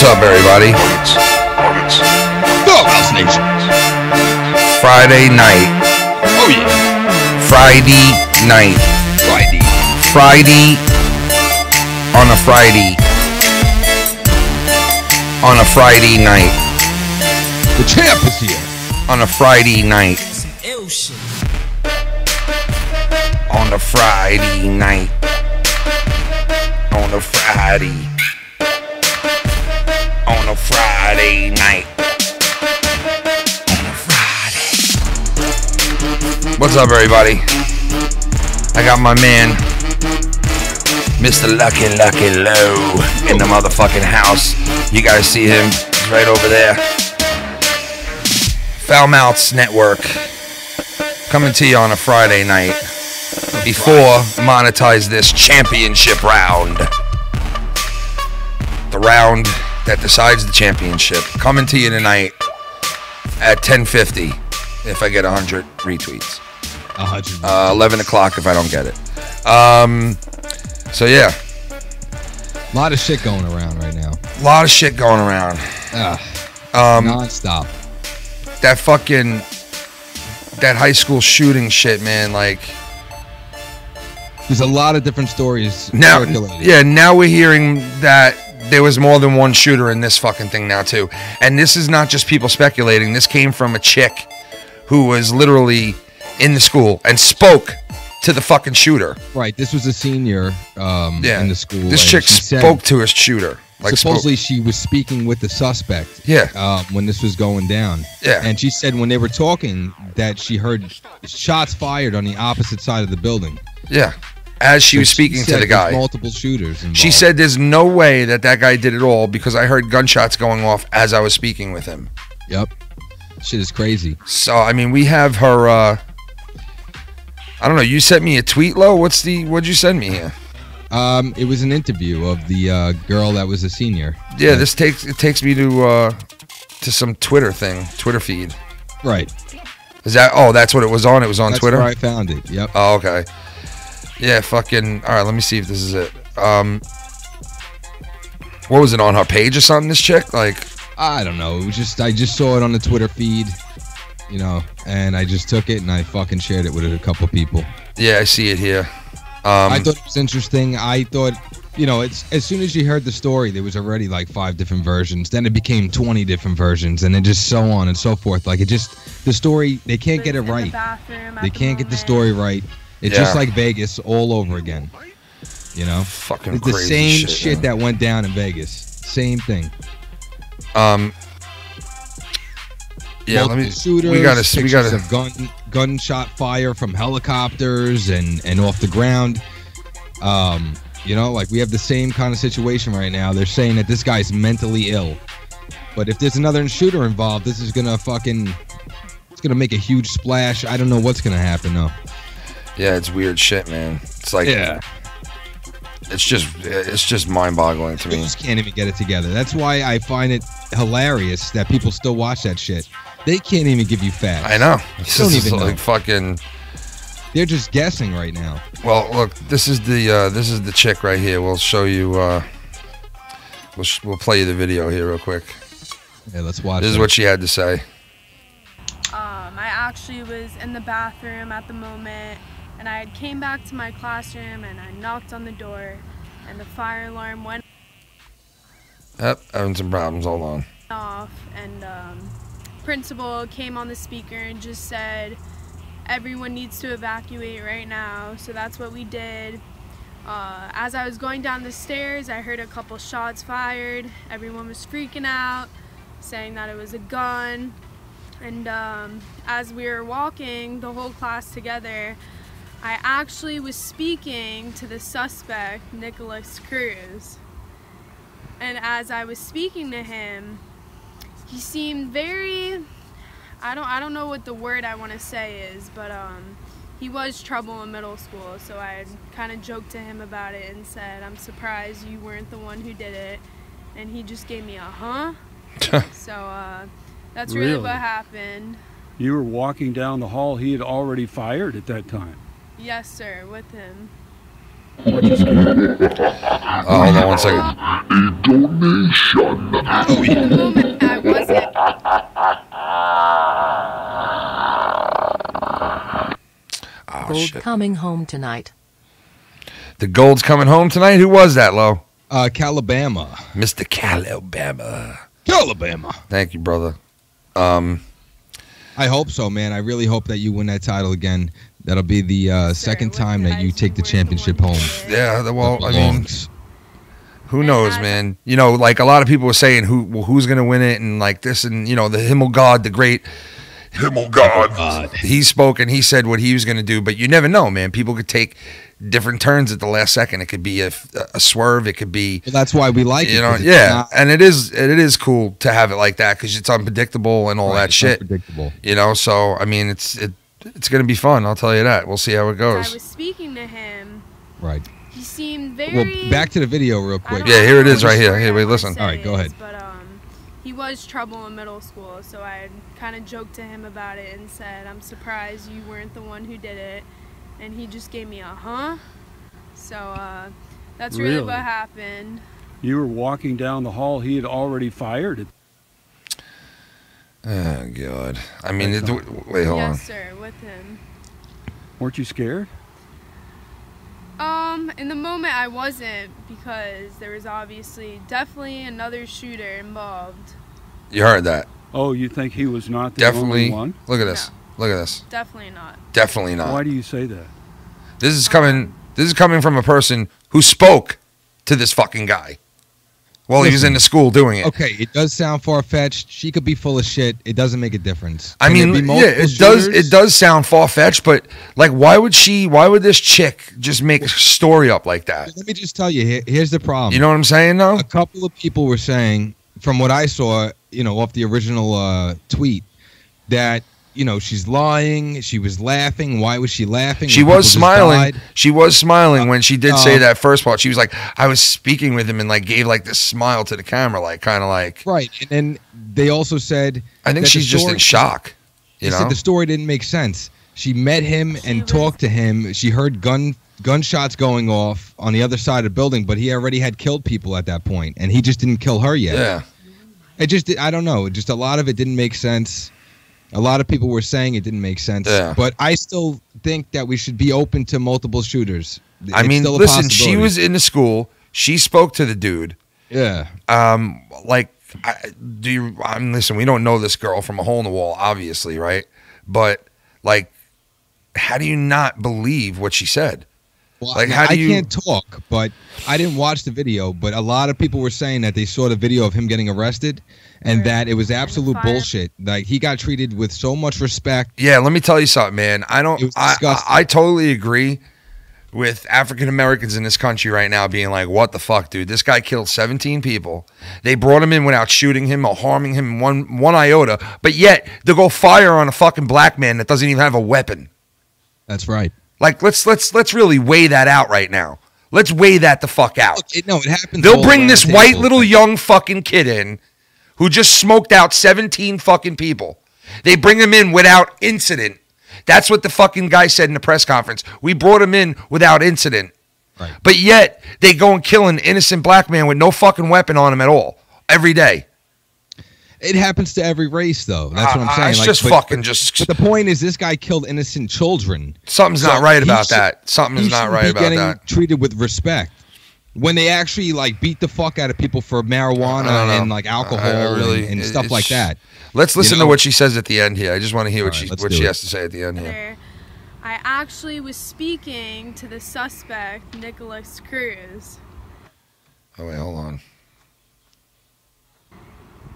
up, everybody? Doghouse Nation. Friday night. Oh yeah. Friday night. Friday on a Friday. On a Friday night. The champ is here. On a Friday night. On a Friday night. On a Friday. On a Friday night. On a Friday. What's up, everybody? I got my man, Mr. Lucky Low, in the motherfucking house. You guys see him? He's right over there. Foul Mouths Network. Coming to you on a Friday night. Before monetize this championship round. The round that decides the championship. Coming to you tonight at 10:50 if I get 100 retweets. 100. 11 o'clock if I don't get it. So yeah. A lot of shit going around right now. A lot of shit going around. Non-stop. That high school shooting shit, man, like. There's a lot of different stories Now, circulating. yeah, now we're hearing that there was more than one shooter in this fucking thing now, too. And this is not just people speculating. This came from a chick who was literally in the school and spoke to the fucking shooter. Right, this was a senior in the school. This chick spoke to a shooter. Like supposedly she was speaking with the suspect. Yeah. When this was going down. Yeah. And she said when they were talking that she heard shots fired on the opposite side of the building. Yeah. As she was speaking to the guy. Multiple shooters involved. She said there's no way that guy did it all because I heard gunshots going off as I was speaking with him. Yep. Shit is crazy. So, I mean, we have her, I don't know, you sent me a tweet, Lo? What'd you send me here? It was an interview of the girl that was a senior. Yeah, it takes me to some Twitter feed. Right. Is that, that's what it was on? It was on Twitter? That's where I found it, yep. Oh, okay. Yeah, fucking, all right, let me see if this is it. What was it, on her page or something, this chick? Like, I don't know. It was just, I just saw it on the Twitter feed, you know, and I just took it and I fucking shared it with a couple people. Yeah, I see it here. I thought it was interesting. I thought, you know, as soon as you heard the story, there was already like 5 different versions. Then it became 20 different versions, and then just so on and so forth. Like, the story, they can't get it right. They can't get the story right. It's just like Vegas all over again. You know? Fucking it's the crazy same shit that went down in Vegas. Same thing. Yeah, multiple shooters, we gotta of gunshot fire from helicopters and off the ground. You know, like we have the same kind of situation right now. They're saying that this guy's mentally ill, but if there's another shooter involved, this is gonna it's gonna make a huge splash. I don't know what's gonna happen though. Yeah, it's weird shit, man. It's like, it's just mind-boggling to me. You just can't even get it together. That's why I find it hilarious that people still watch that shit. They can't even give you facts. I know. They don't even know. Like fucking. They're just guessing right now. Well, look, this is the chick right here. We'll show you. We'll play you the video here real quick. Yeah, let's watch. This is what she had to say. I actually was in the bathroom at the moment, and I came back to my classroom and I knocked on the door, and the fire alarm went having some problems. Hold on. Off, and principal came on the speaker and just said everyone needs to evacuate right now. So that's what we did. As I was going down the stairs, I heard a couple shots fired. Everyone was freaking out, saying that it was a gun. And as we were walking the whole class together, I actually was speaking to the suspect, Nicholas Cruz. And as I was speaking to him, he seemed very, I don't know what the word I want to say is, but he was trouble in middle school. So I kind of joked to him about it and said, I'm surprised you weren't the one who did it. And he just gave me a huh. So that's really what happened. You were walking down the hall. He had already fired at that time. Yes, sir, with him. Oh, hold on one second. A donation. In the moment, I wasn't. Oh, Gold shit. coming home tonight. The gold's coming home tonight? Who was that, Lo? Calabama. Mr. Calabama. Calabama. Thank you, brother. I hope so, man. I really hope that you win that title again. That'll be the second time that you take the championship home. Yeah, well, I mean, who knows, man? You know, like a lot of people were saying who's going to win it and like this and, you know, the Himmel God, the great Himmel God. He spoke and he said what he was going to do, but you never know, man. People could take different turns at the last second. It could be a swerve. It could be. Well, that's why we like you it. know, yeah, and it is cool to have it like that because it's unpredictable and all that shit. Unpredictable. You know, so I mean, it's going to be fun. I'll tell you that. We'll see how it goes. I was speaking to him. Right. He seemed very. Well, back to the video real quick. Yeah, here it is right here. Here, wait, listen. All right, go ahead. But he was trouble in middle school, so I kind of joked to him about it and said, "I'm surprised you weren't the one who did it," and he just gave me a huh. So that's really what happened. You were walking down the hall. He had already fired it. Oh God! I mean, wait, hold on. Yes, sir, with him. Weren't you scared? In the moment I wasn't because there was definitely another shooter involved. You heard that? Oh, you think he was not the only one? Look at this. No, look at this. Definitely not. Definitely not. Why do you say that? This is coming from a person who spoke to this fucking guy while he was in the school doing it. Okay, it does sound far-fetched. She could be full of shit. It doesn't make a difference. I mean, yeah, it does sound far-fetched, but like, why would this chick just make a story up like that? Let me just tell you, here's the problem. You know what I'm saying, though? A couple of people were saying, from what I saw, you know, off the original tweet, that, you know, she's lying. She was laughing. Why was she laughing? She was smiling. She was smiling when she did say that first part. She was like, I was speaking with him and like gave like this smile to the camera, like kind of like. Right. And then they also said. I think she's just in shock. You know? Said the story didn't make sense. She met him and talked to him. She heard gunshots going off on the other side of the building, but he already had killed people at that point, and he just didn't kill her yet. Yeah. I don't know. Just a lot of it didn't make sense. A lot of people were saying it didn't make sense, but I still think that we should be open to multiple shooters. I mean, listen, she was in the school. She spoke to the dude. Yeah. Listen, we don't know this girl from a hole in the wall, obviously, right? But like, how do you not believe what she said? Well, like, I can't talk, but I didn't watch the video. But a lot of people were saying that they saw the video of him getting arrested, and that it was absolute bullshit. Like, he got treated with so much respect. Yeah, let me tell you something, man. I totally agree with African Americans in this country right now being like, what the fuck, dude? This guy killed 17 people. They brought him in without shooting him or harming him one iota, but yet they go fire on a fucking black man that doesn't even have a weapon. That's right. Like, let's really weigh that out right now. Let's weigh that the fuck out. Look, it happens. They'll bring this white little young fucking kid in who just smoked out 17 fucking people. They bring him in without incident. That's what the fucking guy said in the press conference. We brought him in without incident. Right. But yet, they go and kill an innocent black man with no fucking weapon on him at all. Every day. It happens to every race, though. That's what I'm saying. It's But the point is, this guy killed innocent children. Something's not right about that. Something's not right about that. Treated with respect. When they actually like beat the fuck out of people for marijuana and like alcohol and stuff like that. Let's listen to what she says at the end here. I just want to hear what she has to say at the end here. I actually was speaking to the suspect, Nicholas Cruz. Oh wait, hold on.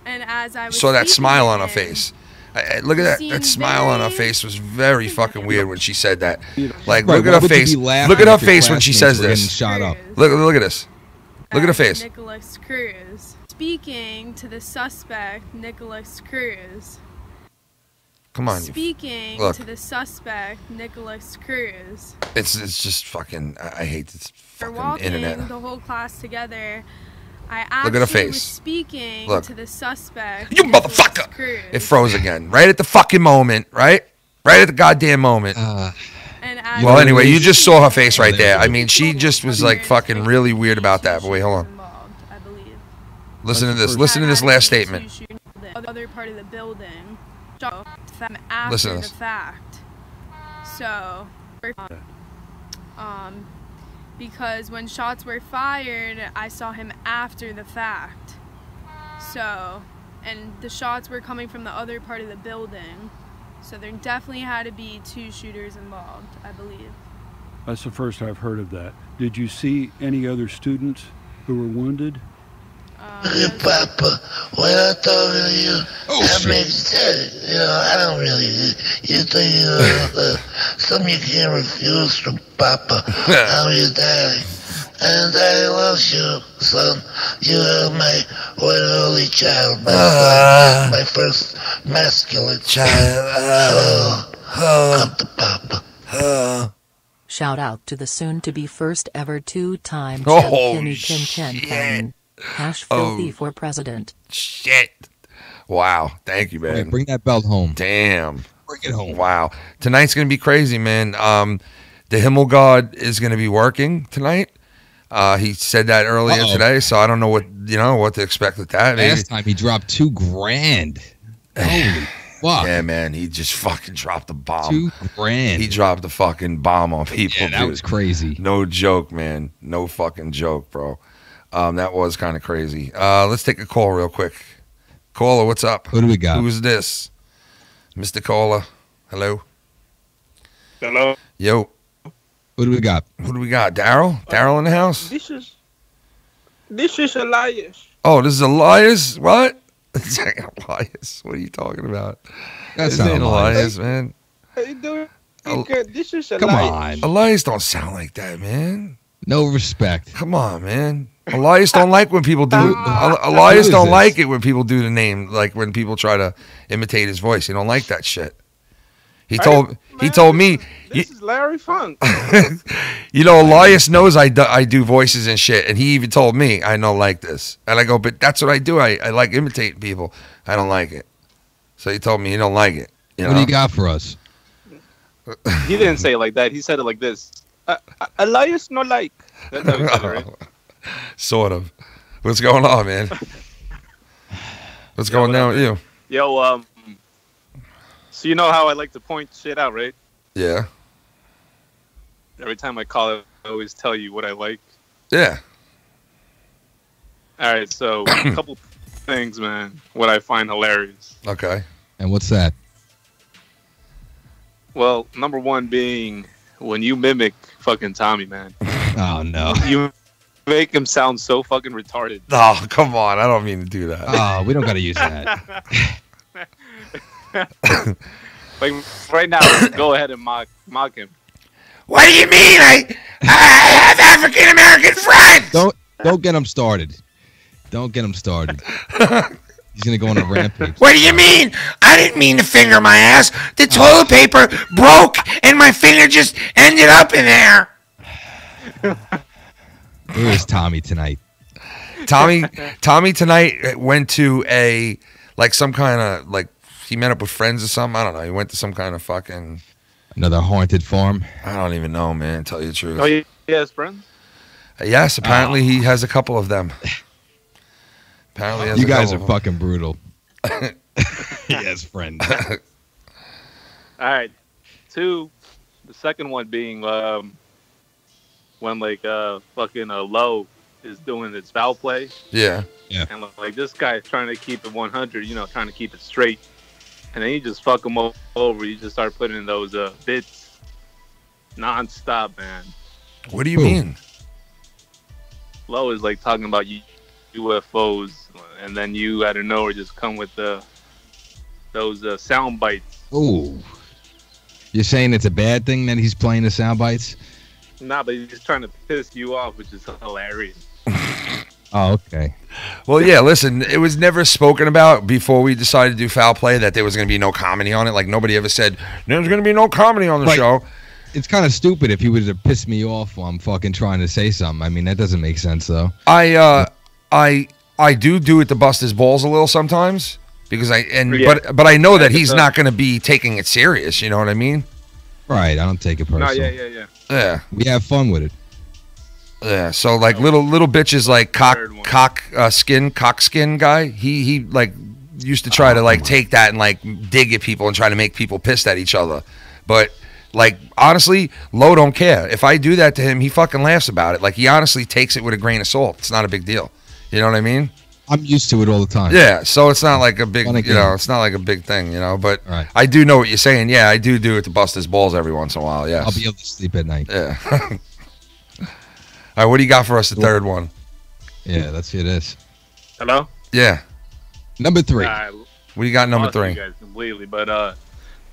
And as I was saw that smile on her face. Look at that smile on her face was very fucking weird when she said that. Like, look at her face. Look at her face when she says this. Shot up. Look at this. Look at her face. Nicholas Cruz. Speaking to the suspect, Nicholas Cruz. Come on. Speaking to the suspect, Nicholas Cruz. It's just fucking. I hate this fucking internet. The whole class together. I Look at her face. Was speaking to the suspect. You motherfucker! Cruz. It froze again. Right at the fucking moment. Right at the goddamn moment. And as Well, anyway, you the just saw her face right Oh, there. there I you mean, she just was like fucking really weird about that. But wait, hold on. involved, I believe. Listen to this. Had Listen to this Had last to be statement. two shooters in the other part of the building. So, them after Listen to the this. fact. So, because when shots were fired, I saw him after the fact. So, and the shots were coming from the other part of the building. So there definitely had to be two shooters involved, I believe. That's the first I've heard of that. Did you see any other students who were wounded? Hey, Papa, when I talk to you, that shit. makes sense. You know, I don't really. You think something you can't refuse from Papa. I'm your daddy. And Daddy loves you, son. You are my one and only child, my first masculine child. Come to Papa. Shout out to the soon-to-be first-ever two-time Oh, Chef Kenny Kim shit. Ken. Hash filthy for president. Shit. Wow. Thank you, Hey, man. bring that belt home. Damn. Bring it home. Wow. Tonight's going to be crazy, man. The Himmel God is going to be working tonight. He said that earlier today, so I don't know what to expect with that. Maybe. Last time he dropped $2,000. Holy fuck. Yeah, man. He just fucking dropped a bomb. $2,000. He dropped a fucking bomb on people. Yeah, that dude. was crazy. No joke, man. No fucking joke, bro. That was kind of crazy. Let's take a call real quick. Caller, what's up? Who do we got? Who's this? Mr. Caller. Hello. Hello. Yo. Who do we got? Who do we got? Daryl? Daryl in the house? This is Elias. Oh, this is Elias? What? Elias. What are you talking about? That's This not ain't Elias. man. How you doing? El- Good. This is Come Elias. on. Elias don't sound like that, man. No respect. Come on, man. Elias don't like when people do. Elias Who is don't this? like it when people do the name, like when people try to imitate his voice. He don't like that shit. He told me. This is Larry Funk. Elias knows I do voices and shit, and he even told me I don't like this. And I go, but that's what I do. I like imitating people. I don't like it. So he told me he don't like it. What do you got for us? He didn't say it like that. He said it like this. Elias no like. That's how he said it, right? Sort of. What's going on, man? What's going down with you? Yo, so you know how I like to point shit out, right? Yeah. Every time I call it, I always tell you what I like. Yeah. All right, so a couple things, man, what I find hilarious. Okay. And what's that? Well, number one being when you mimic fucking Tommy, man. Oh, no. You make him sound so fucking retarded. Oh, come on. I don't mean to do that. Oh, we don't got to use that. Like right now, go ahead and mock him. What do you mean? I have African American friends. Don't get him started. Don't get him started. He's going to go on a rampage. What do you mean? I didn't mean to finger my ass. The toilet paper broke and my finger just ended up in there. Where is Tommy tonight? Tommy tonight went to some kind of he met up with friends or something. I don't know. He went to some kind of fucking Another haunted farm? I don't even know, man. Tell you the truth. Oh, he has friends? Yes, apparently he has a couple of them. Apparently he has You a guys couple are of them. fucking brutal. He has friends. All right. Two, the second one being when fucking Low is doing its foul play. Yeah. And like this guy is trying to keep it 100, trying to keep it straight. And then you just fuck him over. You just start putting in those bits nonstop, man. What do you mean? Low is like talking about UFOs, and then you out of nowhere just come with those sound bites. Ooh. You're saying it's a bad thing that he's playing the sound bites? Nah, but he's just trying to piss you off, which is hilarious. Oh, okay. Well, yeah, listen, it was never spoken about before we decided to do foul play that there was going to be no comedy on it. Like, nobody ever said, there's going to be no comedy on the show. It's kind of stupid if he would have pissed me off while I'm fucking trying to say something. I mean, that doesn't make sense, though. I do it to bust his balls a little sometimes because but I know that he's not going to be taking it serious. You know what I mean? Right. I don't take it personal. No, yeah. Yeah. We have fun with it. Yeah. So like little bitches like cock skin guy. He like used to try to like take that and like dig at people and try to make people pissed at each other. But like honestly, Lo don't care. If I do that to him, he fucking laughs about it. Like he honestly takes it with a grain of salt. It's not a big deal. You know what I mean? I'm used to it all the time. Yeah, so it's not like a big, it's not like a big thing, But right. I do know what you're saying. Yeah, I do it to bust his balls every once in a while. Yes, I'll be able to sleep at night. Yeah. All right, what do you got for us? The third one. Yeah, that's it. Is. Hello. Yeah. Number 3. What do you got? Number 3. You guys completely, but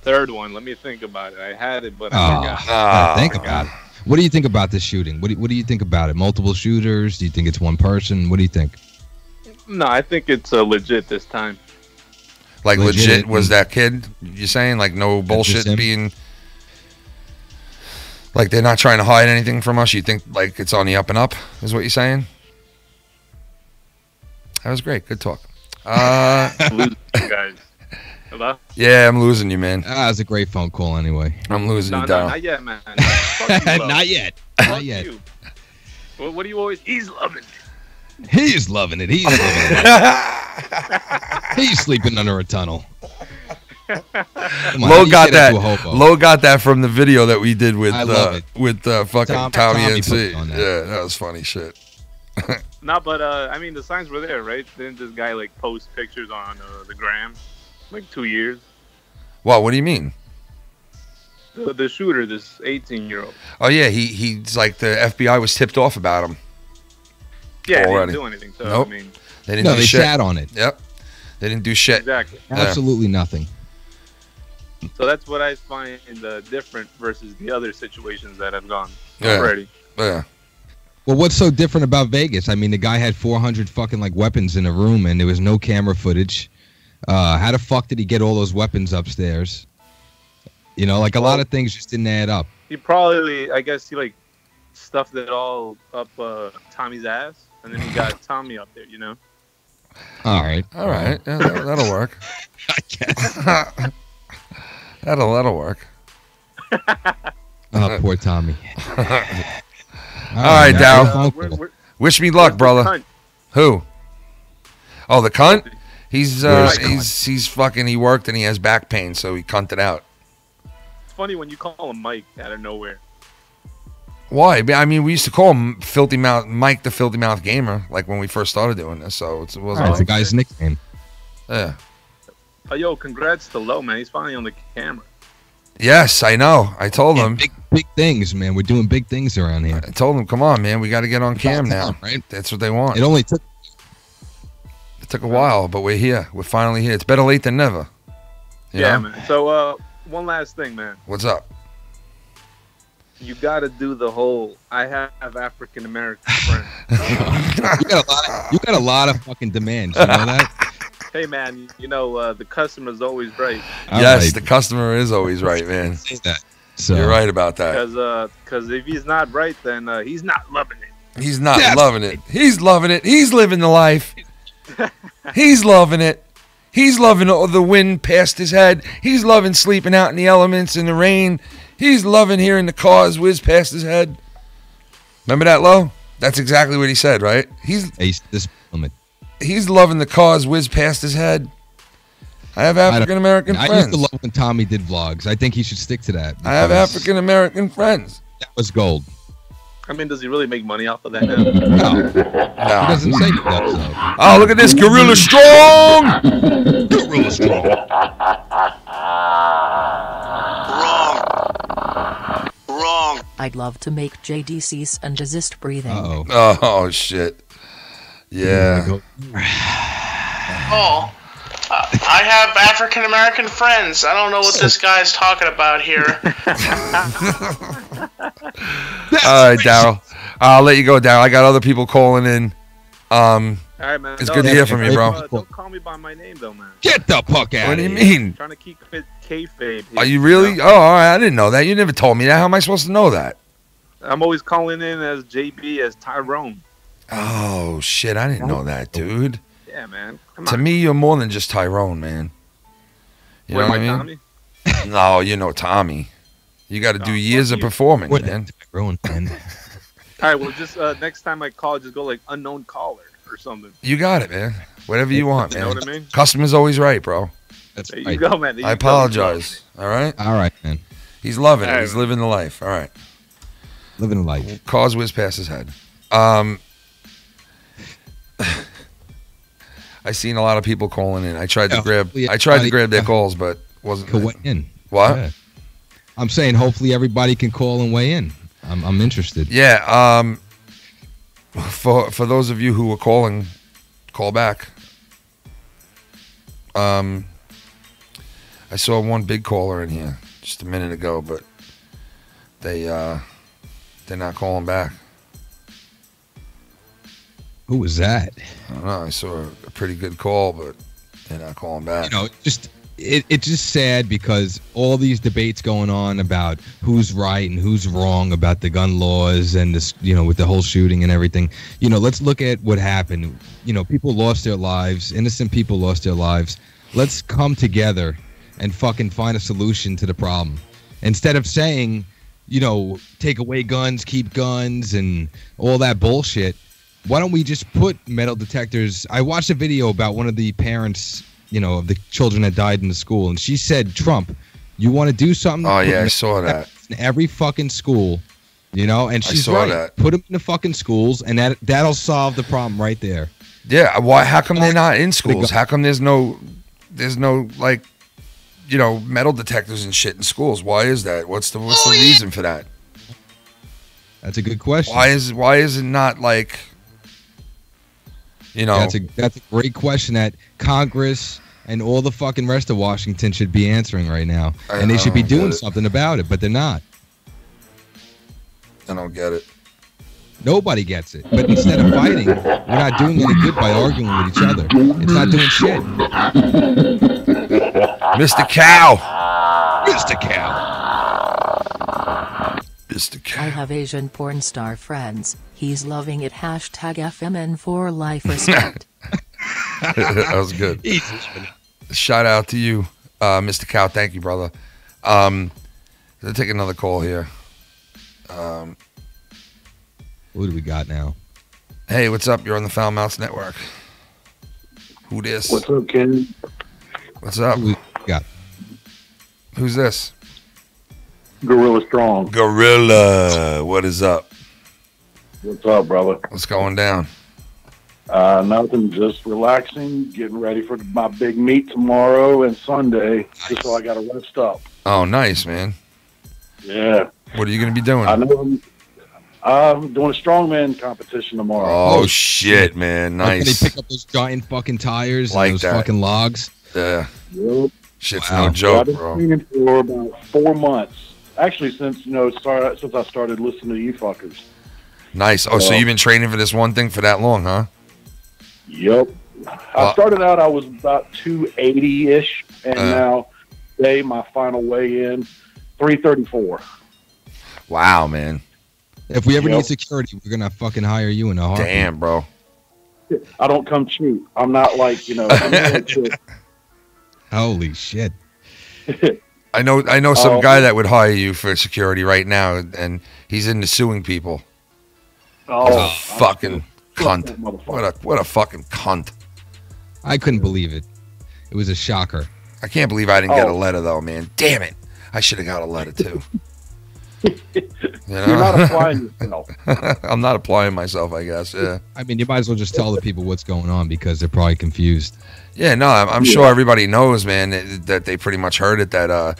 third one. Let me think about it. I had it, but I forgot. Think about it. What do you think about this shooting? What do you think about it? Multiple shooters? Do you think it's one person? What do you think? No, I think it's legit this time. Like legit was that kid? You saying like no bullshit being? Like they're not trying to hide anything from us. You think like it's on the up and up? Is what you're saying? That was great. Good talk. Losing you guys. Hello? Yeah, I'm losing you, man. That was a great phone call anyway. I'm losing you, Darryl. Not yet, man. Fuck you, not yet. Not yet. You. What do you always? He's loving it. He's loving it. He's loving it. He's sleeping under a tunnel. Lo got that. Lo got that from the video that we did with fucking Tommy NC. Yeah, that was funny shit. No, but I mean the signs were there, right? Didn't this guy like post pictures on the gram, like 2 years? What do you mean? The shooter, this 18-year-old. Oh yeah, he's like the FBI was tipped off about him. Yeah, they didn't do anything. So nope. I mean, they didn't do shit. Sat on it. Yep, they didn't do shit. Exactly. Absolutely nothing. So that's what I find different versus the other situations that have gone already. Yeah. Well, what's so different about Vegas? I mean, the guy had 400 fucking like weapons in a room, and there was no camera footage. How the fuck did he get all those weapons upstairs? Like a lot of things just didn't add up. He probably, I guess, he like stuffed it all up Tommy's ass, and then he got Tommy up there. All right. Yeah, that'll work. I guess. That'll work. Oh, poor Tommy. All right, Dow. Wish me luck, brother. Who? Oh, the cunt? He's fucking. He worked and he has back pain, so he cunted out. It's funny when you call him Mike out of nowhere. Why? I mean, we used to call him Filthy Mouth Mike, the Filthy Mouth Gamer, like when we first started doing this. So it wasn't. That's the guy's nickname. Yeah. Oh, yo, congrats to Lo, man. He's finally on the camera. Yes, I know. I told him. Big things, man. We're doing big things around here. I told him, come on, man. We got to get on cam now. Right? That's what they want. It only took. It took a while, but we're here. We're finally here. It's better late than never. Yeah, man. So, one last thing, man. What's up? You got to do the whole I have African American friends. You got a lot of fucking demands. You know that? Hey, man, the customer's always right. Yes, the customer is always right, man. Say that. So. You're right about that. Because if he's not right, then he's not loving it. He's not loving it. He's loving it. He's living the life. He's loving it. He's loving the wind past his head. He's loving sleeping out in the elements in the rain. He's loving hearing the cars whiz past his head. Remember that, Lo? That's exactly what he said, right? He's loving the cars whiz past his head. I have African American friends. I used to love when Tommy did vlogs. I think he should stick to that. I have African American friends. That was gold. I mean, does he really make money off of that now? No. He doesn't say that, so. Oh, look at this. Gorilla Strong! Gorilla Strong. Wrong. I'd love to make JD cease and desist breathing. Oh, shit. Yeah. I have African American friends. I don't know what this guy's talking about here. All right, Daryl. I'll let you go, Daryl. I got other people calling in. All right, man. It's good to hear from you, bro. Don't call me by my name, though, man. Get the fuck out What do of you here. mean? I'm trying to keep it kayfabe. Are you really? Oh, all right. I didn't know that. You never told me that. How am I supposed to know that? I'm always calling in as JB, as Tyrone. Oh, shit. I didn't know that, dude. Yeah, man. To me, you're more than just Tyrone, man. You know what I mean? Tommy? No, you know Tommy. You got to do years of performing, man. Ruined, man. All right, well, just next time I call, just go like unknown caller or something. You got it, man. Whatever you want, man. You know what I mean? Customer's always right, bro. That's There right. you go, man. There I you go. apologize. All right? All right, man. He's loving it. All right, He's man. living the life. All right. Living life. Cars whiz past his head. I seen a lot of people calling in. I tried to grab their calls, but wasn't. Can weigh in. What? Yeah. I'm saying hopefully everybody can call and weigh in. I'm interested. Yeah. For those of you who were calling, call back. I saw one big caller in here just a minute ago, but they're not calling back. Who was that? I don't know. I saw a pretty good call, but they're not calling back. You know, it's just sad because all these debates going on about who's right and who's wrong about the gun laws and this, you know, with the whole shooting and everything. You know, let's look at what happened. You know, people lost their lives. Innocent people lost their lives. Let's come together and fucking find a solution to the problem. Instead of saying, you know, take away guns, keep guns, and all that bullshit. Why don't we just put metal detectors? I watched a video about one of the parents, you know, of the children that died in the school, and she said, Trump, you want to do something? Oh, yeah, I saw that. In every fucking school, you know, and she's saw right. that. Put them in the fucking schools, and that'll solve the problem right there. Yeah, why? How come they're not in schools? How come there's no like, you know, metal detectors and shit in schools? Why is that? What's the reason for that? That's a good question. Why is it not like, you know? That's a great question that Congress and all the fucking rest of Washington should be answering right now, and they should be doing something about it, but they're not. I don't get it. Nobody gets it. But instead of fighting, we're not doing any good by arguing with each other. It's not doing shit. Mr. Cow. Mr. Cow. Mr. Cow. I have Asian porn star friends. He's loving it. Hashtag FMN for life respect. That was good. Shout out to you, Mr. Cow. Thank you, brother. Let's take another call here. What do we got now? Hey, what's up? You're on the Foul Mouths Network. Who this? What's up, Ken? What's up? Who's this? Gorilla Strong. Gorilla. What is up? What's up, brother? What's going down? Nothing. Just relaxing, getting ready for my big meet tomorrow and Sunday. Nice. Just so I got to rest up. Oh, nice, man. Yeah. What are you going to be doing? I know. I'm doing a strongman competition tomorrow. Oh, shit, man. Nice. Can they pick up those giant fucking tires like and those that. fucking logs? Yeah. Yep. Shit's no joke, I've bro. been training for about 4 months. Actually, since since I started listening to you fuckers. Nice. Oh, so you've been training for this one thing for that long, huh? Yep. I started out, I was about 280-ish, and now today, my final weigh-in, 334. Wow, man. If we ever need security, we're going to fucking hire you in a heartbeat. Damn, bro. I don't come cheap. I'm not like, Holy shit. I know some guy that would hire you for security right now, and he's into suing people. Oh, fucking cunt. What a fucking cunt. I couldn't believe it. It was a shocker. I can't believe I didn't get a letter, though, man. Damn it. I should have got a letter, too. You're not applying yourself. I'm not applying myself, I guess, yeah. I mean, you might as well just tell the people what's going on because they're probably confused. Yeah, no, I'm sure everybody knows, man, that they pretty much heard it, that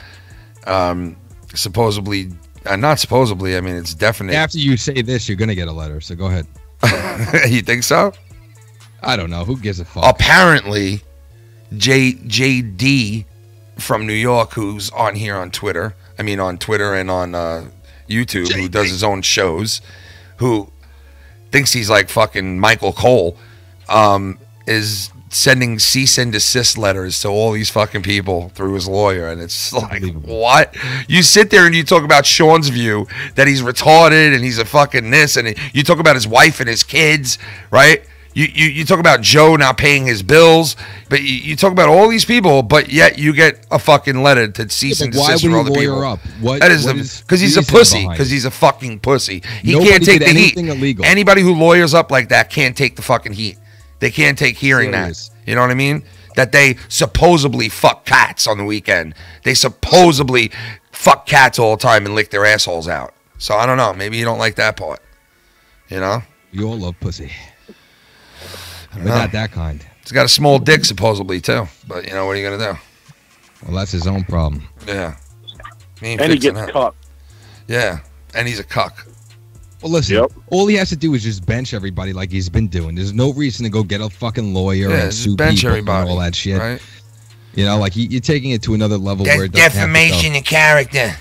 supposedly, not supposedly, I mean, it's definite. After you say this, you're going to get a letter, so go ahead. You think so? I don't know. Who gives a fuck? Apparently, JD from New York, who's on here on Twitter, on Twitter and on YouTube, who does his own shows, who thinks he's like fucking Michael Cole, is sending cease and desist letters to all these fucking people through his lawyer, and it's like, what? You sit there and you talk about Sean's view that he's retarded and he's a fucking this, and you talk about his wife and his kids, right? You talk about Joe not paying his bills, but you talk about all these people, but yet you get a fucking letter to cease and desist for all the people. Up? What, that is because he's a pussy. Because he's a fucking pussy. He can't take the heat. Illegal. Anybody who lawyers up like that can't take the fucking heat. They can't take hearing that. You know what I mean? That they supposedly fuck cats on the weekend. They supposedly fuck cats all the time and lick their assholes out. So I don't know. Maybe you don't like that part. You know? You all love pussy. But not that kind. He's got a small dick, supposedly, too. But, you know, what are you going to do? Well, that's his own problem. Yeah. And he gets cucked. Yeah. And he's a cuck. Well, listen, all he has to do is just bench everybody like he's been doing. There's no reason to go get a fucking lawyer and sue bench people everybody, and all that shit. Right? You know, like you're taking it to another level That's where it doesn't defamation of character.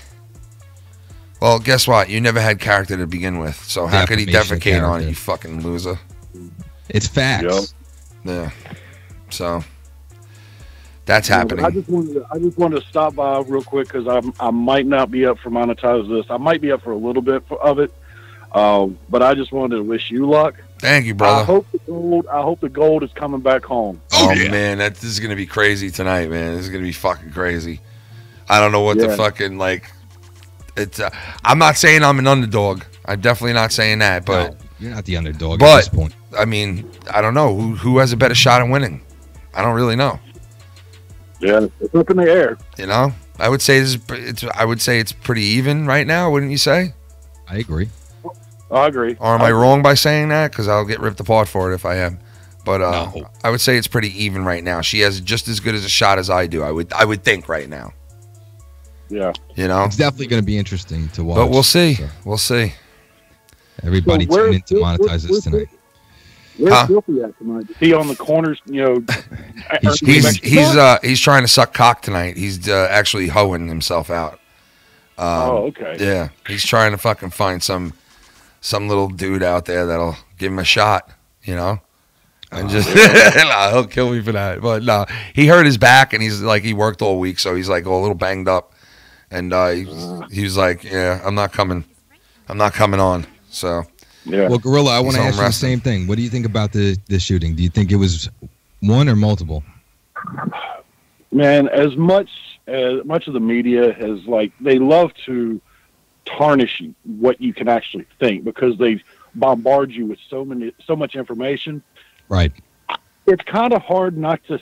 Well, guess what? You never had character to begin with. So how could he defecate on it, you fucking loser? It's facts. Yeah. So that's happening. I just wanted to stop by real quick because I might not be up for monetize this. I might be up for a little bit of it, but I just wanted to wish you luck. Thank you, brother. I hope the gold is coming back home. Oh man, this is gonna be crazy tonight, man. This is gonna be fucking crazy. I don't know what the fucking like. It's. I'm not saying I'm an underdog. I'm definitely not saying that, but. No, you're not the underdog at this point. I mean, I don't know who has a better shot at winning. I don't really know. Yeah, it's up in the air. You know, I would say it's pretty even right now. Wouldn't you say? I agree. I agree. Or am I wrong by saying that? Because I'll get ripped apart for it if I am. But I would say it's pretty even right now. She has just as good as a shot as I do. I would think right now. Yeah. You know, it's definitely going to be interesting to watch. But we'll see. So. We'll see. Everybody tune in to monetize this tonight. Where's Filthy at tonight? Is he on the corners? You know, he's trying to suck cock tonight. He's actually hoeing himself out. Okay. Yeah, he's trying to fucking find some little dude out there that'll give him a shot. You know, and just he'll kill me for that. But no, he hurt his back and he's like he worked all week, so he's like a little banged up. And he was like, "Yeah, I'm not coming on." So. Yeah. Well, Gorilla, I want to ask you the same thing. What do you think about the shooting? Do you think it was one or multiple? Man, as much of the media has they love to tarnish what you can actually think because they bombard you with so much information. Right. It's kind of hard not to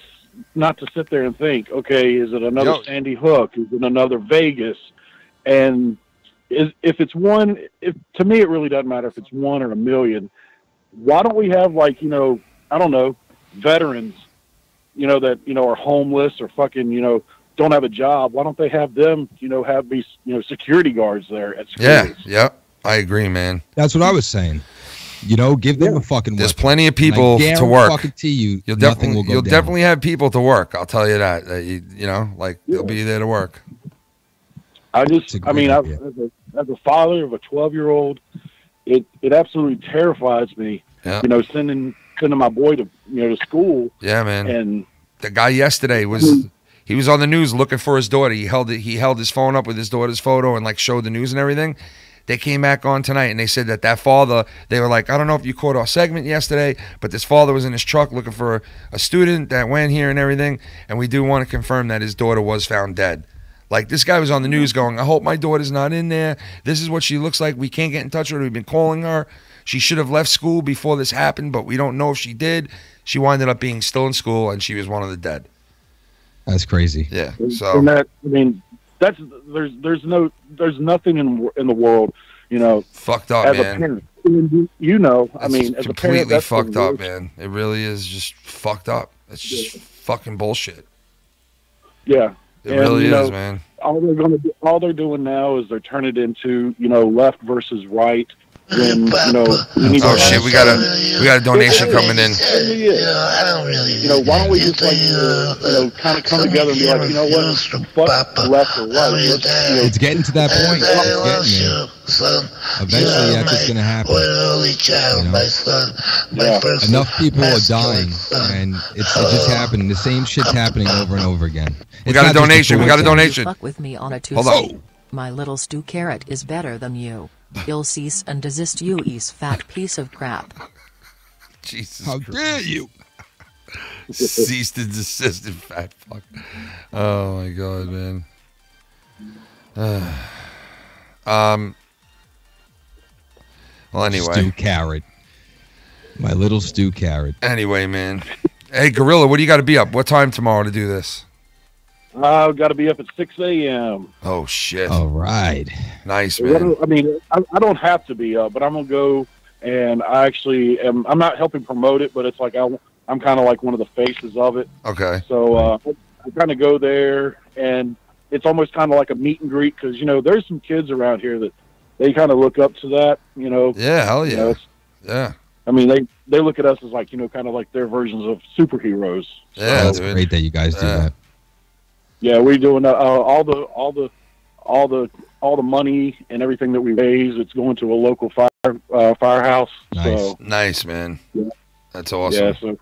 sit there and think, okay, is it another Sandy Hook? Is it another Vegas? And if it's one, to me it really doesn't matter if it's one or a million. Why don't we have I don't know, veterans, that are homeless or fucking don't have a job? Why don't they have them have these security guards there at schools? Yeah, I agree, man. That's what I was saying. Give them a fucking. There's plenty of people to work. You'll definitely have people to work. I'll tell you that. They'll be there to work. As a father of a 12-year-old, it absolutely terrifies me. Yeah. Sending my boy to school. Yeah, man. And the guy yesterday was on the news looking for his daughter. He held his phone up with his daughter's photo and showed the news and everything. They came back on tonight and they said that father, they were like, I don't know if you caught our segment yesterday, but this father was in his truck looking for a student that went here and everything. And we do want to confirm that his daughter was found dead. This guy was on the news going, I hope my daughter's not in there. This is what she looks like. We can't get in touch with her. We've been calling her. She should have left school before this happened, but we don't know if she did. She winded up being still in school, and she was one of the dead. That's crazy. Yeah. So there's nothing in the world, fucked up, as man. A parent, as completely a parent, that's fucked up, man. It really is just fucked up. It's just fucking bullshit. Yeah. It really is, man. All they're doing now is they're turning it into, left versus right. When, oh shit, we got a donation coming in. I don't really. Why don't we just kind of come together and be like, what? Fuck left or right. It's getting to that point. It's getting there. Eventually, that's what's gonna happen. Enough people are dying, and it's just happening. The same shit's happening over and over again. We got a donation. We got a donation. Fuck with me on a Tuesday. Hold on. My little stew carrot is better than you. You'll cease and desist, you fat piece of crap. Jesus How Christ. dare you? Cease to desist, fat fuck. Oh my god, man. Well, anyway. Stew carrot. My little stew carrot. Anyway, man. Hey, Gorilla, what do you got to be up? What time tomorrow to do this? I've got to be up at 6 a.m. Oh, shit. All right. Nice, man. I mean, I don't have to be up, but I'm going to go, and I actually am. I'm not helping promote it, but it's like I'm kind of like one of the faces of it. Okay. So I kind of go there, and it's almost kind of like a meet and greet because, you know, there's some kids around here that they kind of look up to that, you know. Yeah, hell yeah. You know, yeah. I mean, they look at us as like, you know, kind of like their versions of superheroes. Yeah, that's great that you guys do that. Yeah, we're doing all the money and everything that we raise. It's going to a local firehouse. Nice, so, nice, man. Yeah. That's awesome. So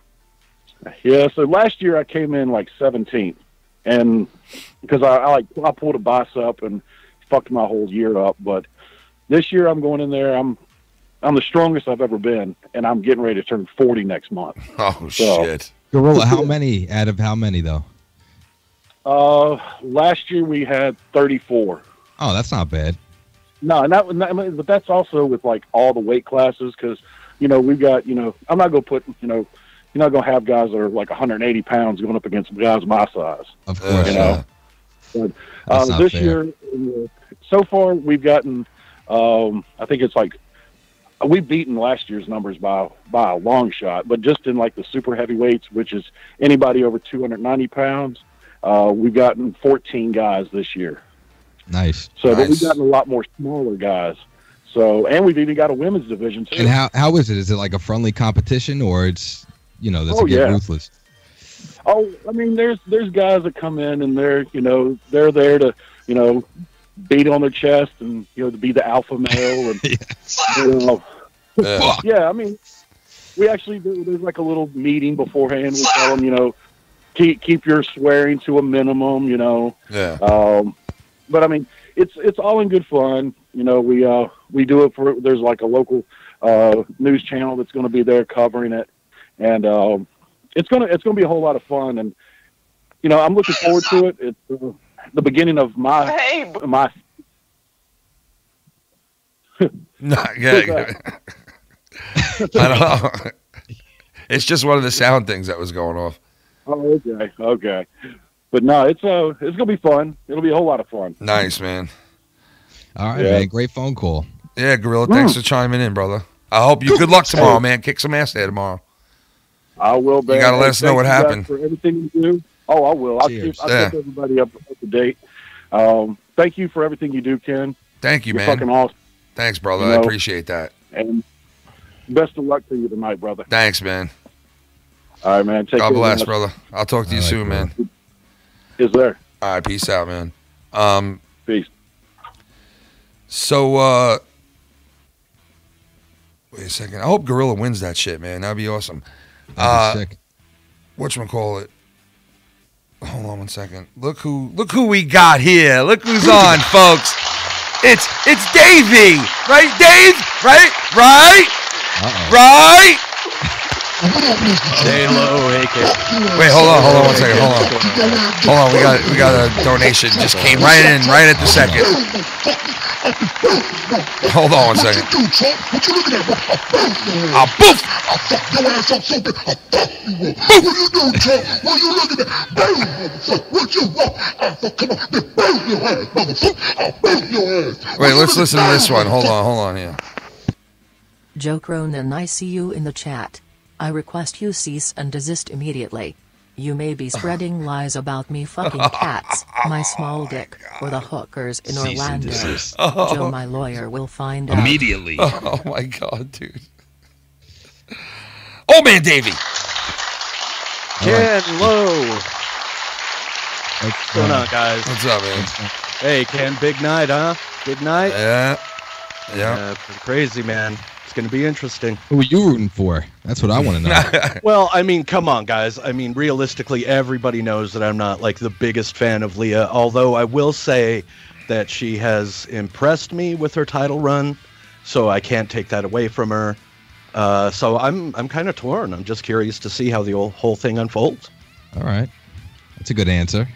last year I came in like 17th, and because I pulled a bicep and fucked my whole year up. But this year I'm going in there. I'm the strongest I've ever been, and I'm getting ready to turn 40 next month. Oh, shit. Gorilla, how many out of how many, though? Last year we had 34. Oh, that's not bad. No, but that's also with like all the weight classes because, you know, we've got, you know, I'm not going to put, you know, you're not going to have guys that are like 180 pounds going up against guys my size. Of course. You know? But, this year, so far we've gotten, I think it's like, we've beaten last year's numbers by a long shot, but just in like the super heavyweights, which is anybody over 290 pounds, we've gotten 14 guys this year. Nice. So but we've gotten a lot more smaller guys. So, and we've even got a women's division too. And how is it? Is it like a friendly competition, or it's, you know, does it get ruthless? Oh, I mean, there's guys that come in and they're there to, you know, beat on their chest and, you know, to be the alpha male and you know. Yeah, I mean, we actually do. There's like a little meeting beforehand. We tell them, you know, keep your swearing to a minimum, you know. Yeah. But I mean, it's all in good fun. You know, we do it for. There's like a local news channel that's going to be there covering it, and it's gonna be a whole lot of fun. And you know, I'm looking forward to it. It's the beginning of my. Yeah. I don't know. It's just one of the sound things that was going off. Oh, okay. But no, it's gonna be fun. It'll be a whole lot of fun. Nice, man. All right, man. Great phone call. Yeah, Gorilla. Thanks for chiming in, brother. I hope you good luck tomorrow, man. Kick some ass there tomorrow. I will, man. You gotta let us know what happened. For everything you do. Oh, I will. I'll keep everybody up to date. Thank you for everything you do, Ken. Thank you, You're man. Fucking awesome. Thanks, brother. You know, I appreciate that. And best of luck to you tonight, brother. Thanks, man. All right, man. Take God care, bless, man. brother. I'll talk to you soon, man. Is there? All right, peace out, man. Peace. So, wait a second. I hope Gorilla wins that shit, man. That'd be awesome. That'd be sick. Whatchamacallit? Hold on one second. Look who we got here. Look who's on, folks. It's Davey, right, Dave? Right? Right? Stay low, AK. Wait, hold on one second. Hold on. We got a donation. Just came right in, right at the second. Hold on one second. Boof! I'll fuck your ass up so bad. I'll fuck you up. What you doing, Trump? What you looking at? Boom, motherfucker. What you want? I'll fuck, come on. Boom your ass, motherfucker. I'll boom your ass. Wait, let's listen to this one. Hold on here. Joe Cronin, I see you in the chat. I request you cease and desist immediately. You may be spreading lies about me fucking cats, my small dick, or the hookers in Orlando. Joe, my lawyer, will find out. Immediately. Oh my God, dude. Oh man, Davey. Ken Low. What's going on, guys? What's up, man? Hey, Ken, big night, huh? Big night? Yeah. Pretty crazy, man. It's going to be interesting. Who are you rooting for? That's what I want to know. Well, I mean, come on, guys. I mean, realistically, everybody knows that I'm not, like, the biggest fan of Leah, although I will say that she has impressed me with her title run, so I can't take that away from her. So I'm kind of torn. I'm just curious to see how the whole thing unfolds. All right, that's a good answer.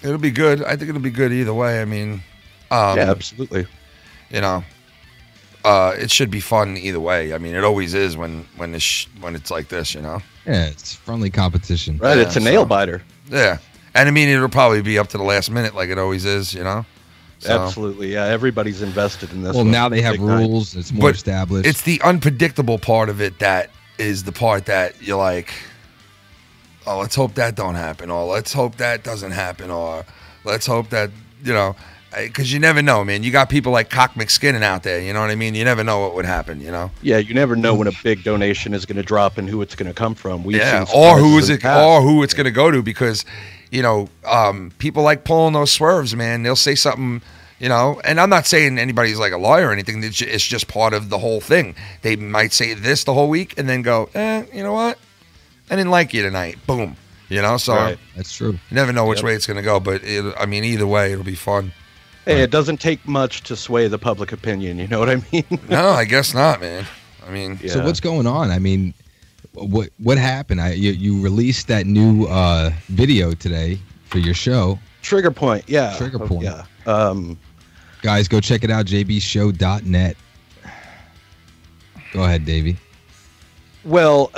It'll be good. I think it'll be good either way. I mean, yeah, absolutely. You know, it should be fun either way. I mean, it always is when it's like this. You know. Yeah, it's friendly competition. Right, Yeah, it's a nail biter. Yeah, and I mean, it'll probably be up to the last minute, like it always is. You know. So. Absolutely, yeah. Everybody's invested in this. Well, one. now they have Big rules. night. It's more But established. It's the unpredictable part of it that is the part that you're like, oh, let's hope that don't happen, or let's hope that doesn't happen, or let's hope that, you know, because you never know, man. You got people like Cock McSkinnon out there, you know what I mean? You never know what would happen, you know? Yeah, you never know when a big donation is going to drop and who it's going to come from. We've Yeah, seen or who surprises is in it, the past. or who it's going to go to, because, you know, people like pulling those swerves, man. They'll say something, you know, and I'm not saying anybody's like a lawyer or anything. It's just part of the whole thing. They might say this the whole week and then go, you know what? I didn't like you tonight. Boom. You know, so Right. That's true. you never know which Yep. way it's going to go. But, I mean, either way, it'll be fun. Hey, it doesn't take much to sway the public opinion. You know what I mean? No, I guess not, man. I mean, Yeah. So what's going on? I mean, what happened? You released that new video today for your show. Trigger Point, yeah. Trigger Point. Yeah. Guys, go check it out, jbshow.net. Go ahead, Davey. Well,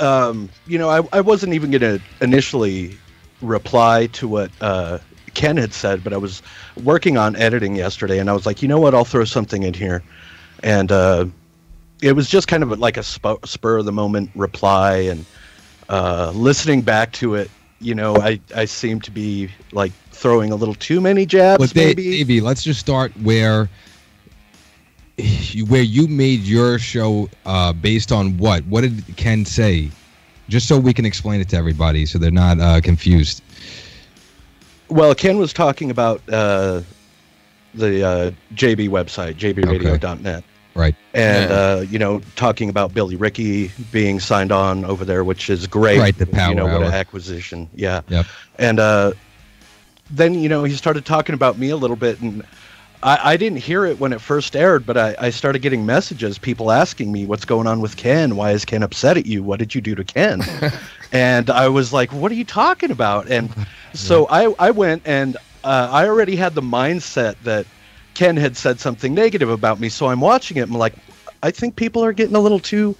you know, I wasn't even going to initially reply to what Ken had said, but I was working on editing yesterday, and I was like, you know what, I'll throw something in here. And it was just kind of like a spur of the moment reply, and listening back to it, you know, I seem to be like throwing a little too many jabs, But maybe. Davey, let's just start where you made your show based on what? What did Ken say? Just so we can explain it to everybody, so they're not confused. Well, Ken was talking about the JB website, jbradio.net. Right. And, you know, talking about Billy Ricky being signed on over there, which is great. Right, the Power You know, what Hour. an acquisition. Yeah. Yep. And then, you know, he started talking about me a little bit, and I didn't hear it when it first aired, but I started getting messages, people asking me, what's going on with Ken? Why is Ken upset at you? What did you do to Ken? And I was like, what are you talking about? And so I went, and I already had the mindset that Ken had said something negative about me. So I'm watching it, and I'm like, I think people are getting a little too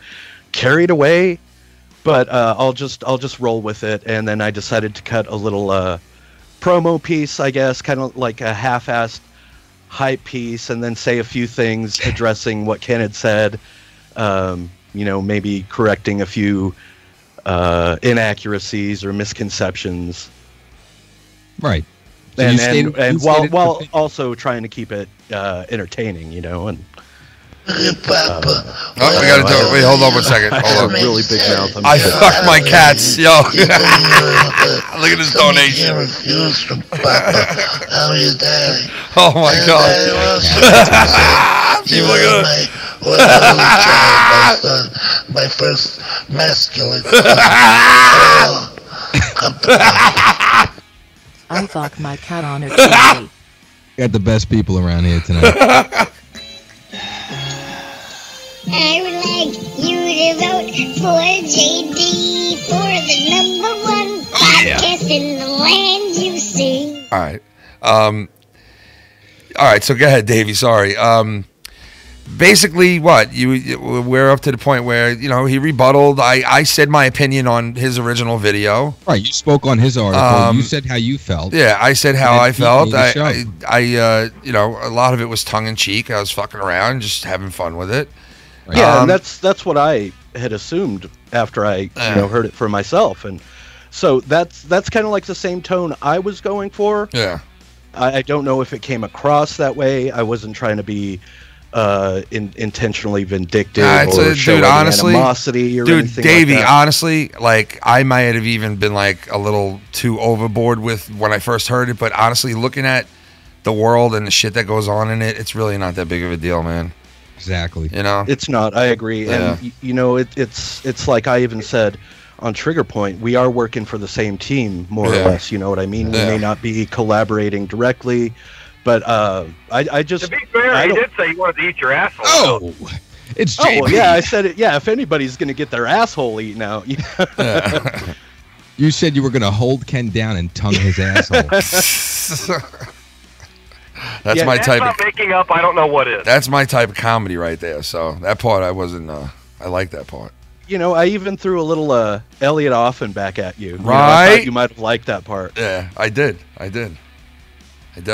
carried away, but I'll just roll with it. And then I decided to cut a little promo piece, I guess, kind of like a half-assed hype piece, and then say a few things addressing what Ken had said, you know, maybe correcting a few inaccuracies or misconceptions. Right. So And while also trying to keep it entertaining, you know, and oh, we gotta do it. Wait, hold on one second. I Hold have on. a really big mouth. I'm I sorry. fucked my cats, yo. Look at this donation. Refuse from Papa. How are you, Daddy? Oh my god. You Look at my only child, my son, my first masculine. Oh, come to I fuck my cat on a TV. Got the best people around here tonight. I would like you to vote for JD for the #1 podcast in the land you see. All right. All right, so go ahead, Davey. Sorry. Basically, what we're up to the point where, you know, he rebutted. I said my opinion on his original video. Right, you spoke on his article. You said how you felt. Yeah, I said how And I he felt. made the show. You know, a lot of it was tongue in cheek. I was fucking around, just having fun with it. Right. Yeah, and that's what I had assumed after I you know, heard it for myself, and so that's kind of like the same tone I was going for. Yeah. I don't know if it came across that way. I wasn't trying to be intentionally vindictive or show any animosity or anything Davey, like that. honestly, like I might have even been like a little too overboard with when I first heard it, but honestly, looking at the world and the shit that goes on in it, it's really not that big of a deal, man. Exactly. You know, It's not. I agree. Yeah. And you know, it's like I even said on Trigger Point, we are working for the same team, more or less. You know what I mean? We may not be collaborating directly, but I just. To be fair, he did say he wanted to eat your asshole. Oh, It's Oh, JB. well, yeah, I said it. Yeah, if anybody's going to get their asshole eaten out. You said you were going to hold Ken down and tongue his asshole. That's my type. Not making up. I don't know what is. That's my type of comedy right there. So that part I wasn't. I like that part. You know, I even threw a little Elliot Offen back at you. Right. I thought you might have liked that part. Yeah, I did. I definitely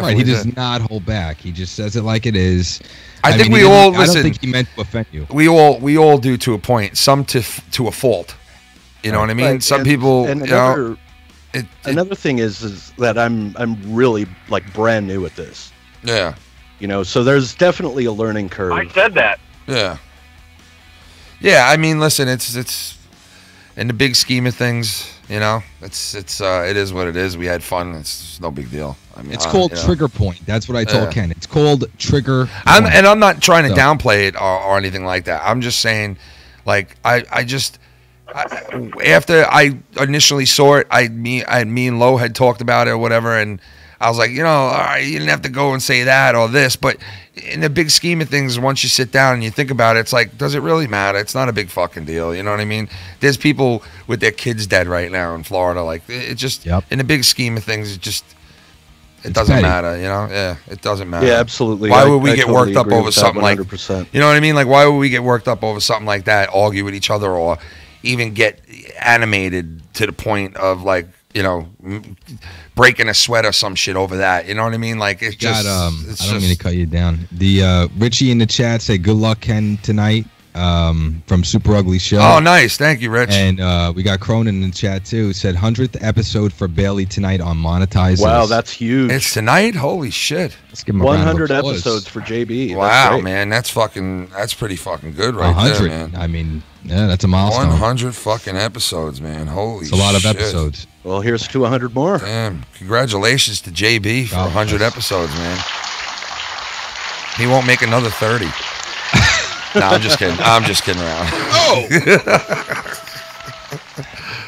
Right, he did. does not hold back. He just says it like it is. I think mean, we all I listen. don't think he meant to offend you. We all do to a point. Some to a fault. You know what I mean? Right, Some and- people. And you know, another thing is that I'm really like brand new at this. Yeah. You know, so there's definitely a learning curve. I said that. Yeah. Yeah, I mean, listen, it's in the big scheme of things, you know, it is what it is. We had fun. It's no big deal. I mean, It's called you know. trigger point. That's what I told Yeah. Ken. It's called trigger point. I'm not trying to So- downplay it or anything like that. I'm just saying, like, after I initially saw it, me and Lo had talked about it or whatever, and I was like, you know, all right, you didn't have to go and say that or this, but in the big scheme of things, once you sit down and you think about it, it's like, does it really matter? It's not a big fucking deal. You know what I mean? There's people with their kids dead right now in Florida. Like, it just, in the big scheme of things, it doesn't petty. matter. You know? Yeah, it doesn't matter. Yeah, absolutely. Why I- would we I get totally worked up agree over with that something like, 100%. you know what I mean? Like, why would we get worked up over something like that? Argue with each other or even get animated to the point of, like, you know, breaking a sweat or some shit over that. You know what I mean? Like, it's just. It's I don't mean to cut you down. The Richie in the chat say good luck Ken tonight from Super Ugly Show. Oh, nice. Thank you, Rich. And we got Cronin in the chat too. Said 100th episode for Bailey tonight on Monetize. Wow, that's huge. It's tonight? Holy shit. Let's give him a round of 100 applause. episodes for JB. Wow, That's great. man. That's pretty fucking good right 100. there, man. I mean, yeah, that's a milestone. 100 fucking episodes, man. Holy shit. It's a lot of episodes. Well, here's to 100 more. Damn. Congratulations to JB for 100 episodes, man. He won't make another 30. No, I'm just kidding. I'm just kidding around.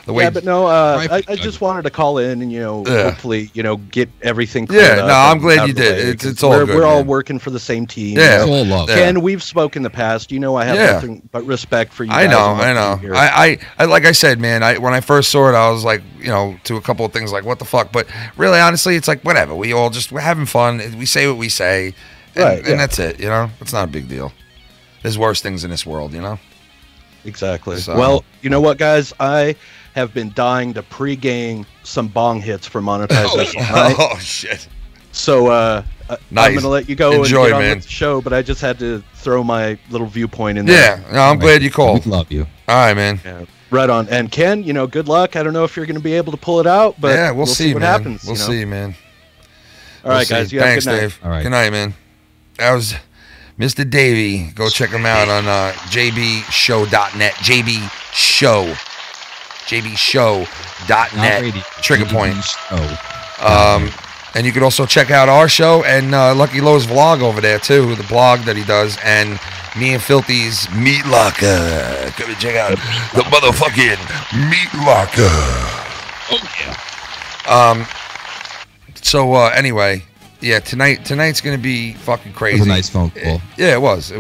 The way, Yeah, but no, I just wanted to call in and, hopefully, get everything cleared Yeah, up no, I'm and glad out you of the did. way, It's because all we're, good, We're all man. working for the same team. Yeah. It's all love. Ken, we've spoken in the past. You know I have Yeah. nothing but respect for you I guys know, and what I you know. do here. I like I said, man. When I first saw it, I was like, to a couple of things, like, what the fuck? But really, honestly, it's like whatever. We're having fun. We say what we say, and, Right, yeah. and that's it. It's not a big deal. There's worse things in this world, Exactly. So- Well, you know what, guys? I have been dying to pre-gang some bong hits for Monetize this night. Oh shit. So I'm Nice. going to let you go Enjoy, and get on man. with the show, but I just had to throw my little viewpoint in there. Yeah, no, I'm glad you called. We love you. All right, man. Yeah, right on. And Ken, good luck. I don't know if you're going to be able to pull it out, but Yeah, we'll see, what man. happens. We'll see, man. All right, We'll guys. see. You have a Thanks, good night. Dave. All right. Good night, man. That was Mr. Davey. Go check him out on jbshow.net. jbshow.net. Trigger point. And you can also check out our show and Lucky Lowe's vlog over there too, the blog that he does, and me and Filthy's Meat Locker. Come and check out the motherfucking Meat Locker. Oh yeah. So anyway, yeah, tonight's gonna be fucking It crazy. was a nice phone call. Yeah, it was.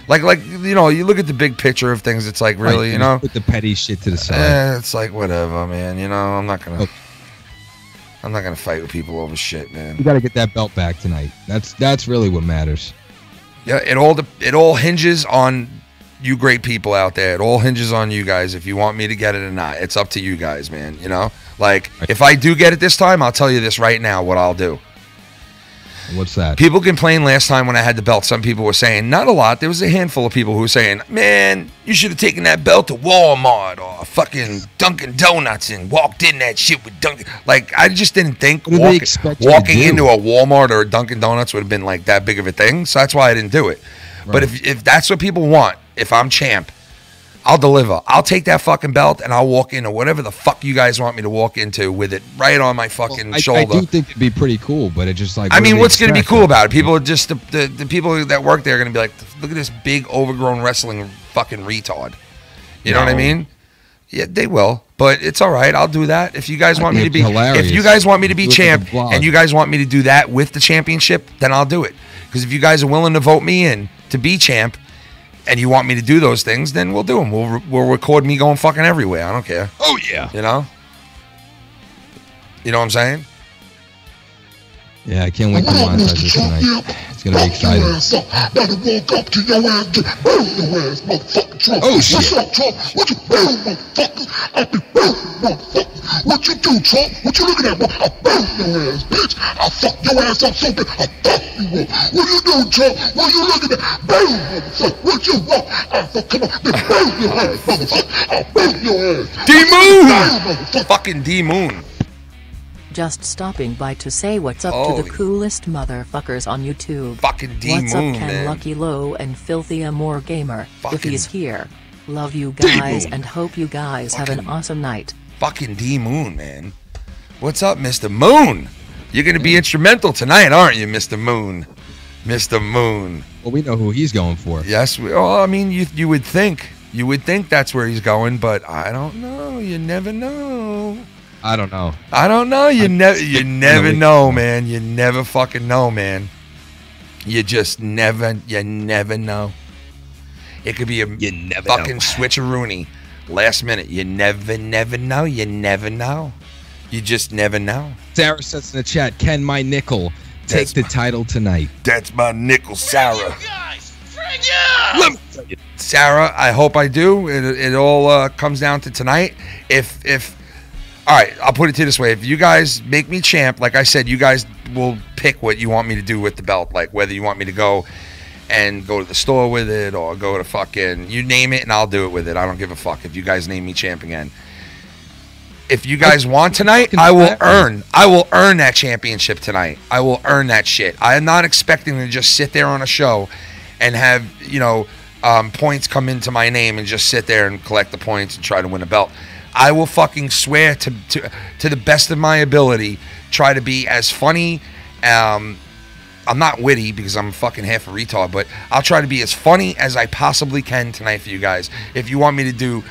Like you look at the big picture of things. It's like really, Right, Put the petty shit to the side. it's like whatever, man. I'm not gonna fight with people over shit, man. You got to get that belt back tonight. That's really what matters. Yeah, it all hinges on you great people out there. It all hinges on you guys if you want me to get it or not. It's up to you guys, man. Like if I do get it this time, I'll tell you this right now what I'll do. What's that? People complained last time when I had the belt. Some people were saying, not a lot. There was a handful of people who were saying, man, you should have taken that belt to Walmart or fucking Dunkin' Donuts and walked in that shit with Dunkin'. Like, I just didn't think What do they expect you to walking do? into a Walmart or a Dunkin' Donuts would have been like that big of a thing. So that's why I didn't do it. But if that's what people want, if I'm champ, I'll deliver. I'll take that fucking belt and I'll walk into whatever the fuck you guys want me to walk into with it right on my fucking shoulder. I do think it'd be pretty cool, but it's just like. I what do mean, they what's going to be expect? cool about it? People are just the people that work there are going to be like, look at this big overgrown wrestling fucking retard. You know what I mean? Yeah, they will, but it's all right. I'll do that if you guys want me to be. hilarious. If you guys want me to be Do it like a champ vlog. and you guys want me to do that with the championship, then I'll do it. Because if you guys are willing to vote me in to be champ, and you want me to do those things, then we'll do them. We'll record me going fucking everywhere. I don't care. Oh yeah. You know what I'm saying? Yeah, I can't wait to monetize this tonight. It's gonna be exciting. Oh shit! What you do, Trump? What you looking at? I burn your ass, bitch. I fuck your ass up so bad. I fuck you up. What you do, Trump? What you looking at? Burn, motherfucker. What you want? I fuck, come on, bitch. Burn your ass, motherfucker. I burn your ass. D-Moon! Fucking D-Moon. Just stopping by to say what's up to the coolest motherfuckers on YouTube. Fucking D-Moon, what's up, Ken man. Lucky Low and Filthy Amore Gamer, if he's here. Love you D-Moon. guys and hope you guys have an awesome night. Fucking D-Moon, man. What's up, Mr. Moon? You're going to be instrumental tonight, aren't you, Mr. Moon? Mr. Moon. Well, we know who he's going for. Yes. I mean, you would think. You would think that's where he's going, but I don't know. You never know. I don't know. You never know, man. You never fucking know, man. You just never know. It could be a fucking switcheroony last minute. You never know. You never know. You just never know. Sarah says in the chat, Ken, my nickel. Take the title tonight. That's my nickel, Sarah. Sarah, I hope I do. It all comes down to tonight. All right, I'll put it to you this way. If you guys make me champ, like I said, you guys will pick what you want me to do with the belt. Like whether you want me to go to the store with it or go to fucking, you name it and I'll do it with it. I don't give a fuck if you guys name me champ again. If you guys want tonight, I will earn that championship tonight. I will earn that shit. I am not expecting to just sit there on a show and have, points come into my name and just sit there and collect the points and try to win a belt. I will fucking swear to the best of my ability, try to be as funny. I'm not witty because I'm fucking half a retard, but I'll try to be as funny as I possibly can tonight for you guys. If you want me to do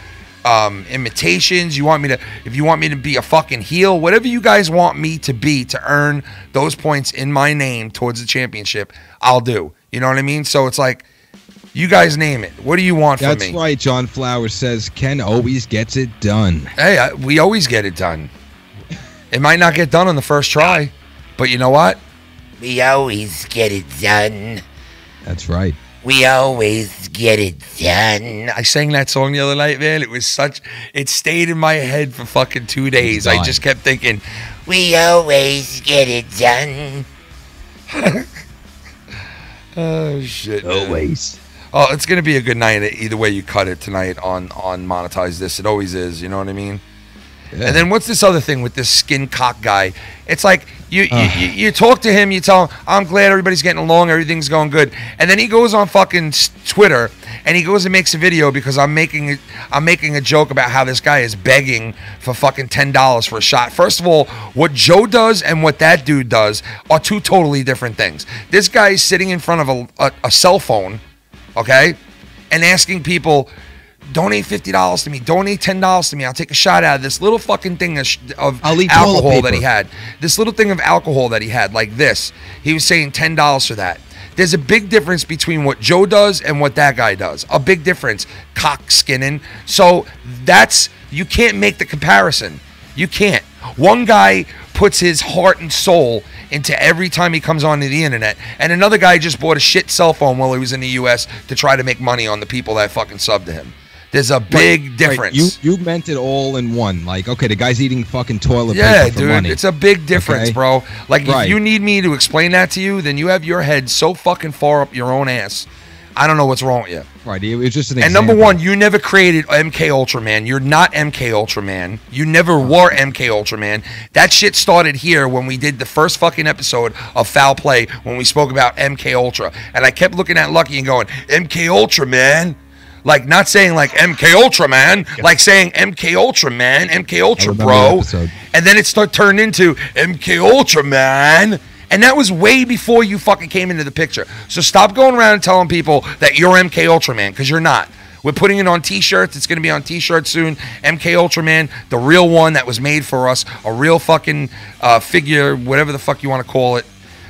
imitations, if you want me to be a fucking heel, whatever you guys want me to be to earn those points in my name towards the championship, I'll do. You know what I mean? So it's like, you guys name it. What do you want from me? That's right. John Flowers says Ken always gets it done. Hey, we always get it done. It might not get done on the first try, but you know what? We always get it done. That's right. We always get it done. I sang that song the other night, man. It stayed in my head for fucking 2 days. I just kept thinking, we always get it done. Oh, shit. Always. Oh, it's going to be a good night either way you cut it tonight on Monetize This. It always is, you know what I mean? Yeah. And then what's this other thing with this skin cock guy? It's like you talk to him, you tell him, I'm glad everybody's getting along, everything's going good. And then he goes on fucking Twitter and he goes and makes a video because I'm making a joke about how this guy is begging for fucking $10 for a shot. First of all, what Joe does and what that dude does are two totally different things. This guy is sitting in front of a cell phone, okay, and asking people, donate $50 to me, donate $10 to me, I'll take a shot out of this little fucking thing of alcohol that he had. This little thing of alcohol that he had, like this. He was saying $10 for that. There's a big difference between what Joe does and what that guy does. A big difference. Cock skinning. So you can't make the comparison. You can't. One guy puts his heart and soul into every time he comes onto the internet, and another guy just bought a shit cell phone while he was in the U.S. to try to make money on the people that fucking subbed to him. There's a big difference. Right. You meant it all in one. Like, okay, the guy's eating fucking toilet paper for dude, money. It's a big difference, okay? Bro. Like, right. If you need me to explain that to you, then you have your head so fucking far up your own ass. I don't know what's wrong with you. Right, it was just an example. And number one, you never created MK Ultraman. You're not MK Ultraman. You never were MK Ultraman. That shit started here when we did the first fucking episode of Foul Play when we spoke about MK Ultra. And I kept looking at Lucky and going, MK Ultraman? Like, not saying like MK Ultraman, like saying MK Ultraman, MK Ultra Bro. And then it turned into MK Ultraman. And that was way before you fucking came into the picture. So stop going around and telling people that you're MK Ultraman, because you're not. We're putting it on T-shirts. It's going to be on T-shirts soon. MK Ultraman, the real one that was made for us, a real fucking figure, whatever the fuck you want to call it.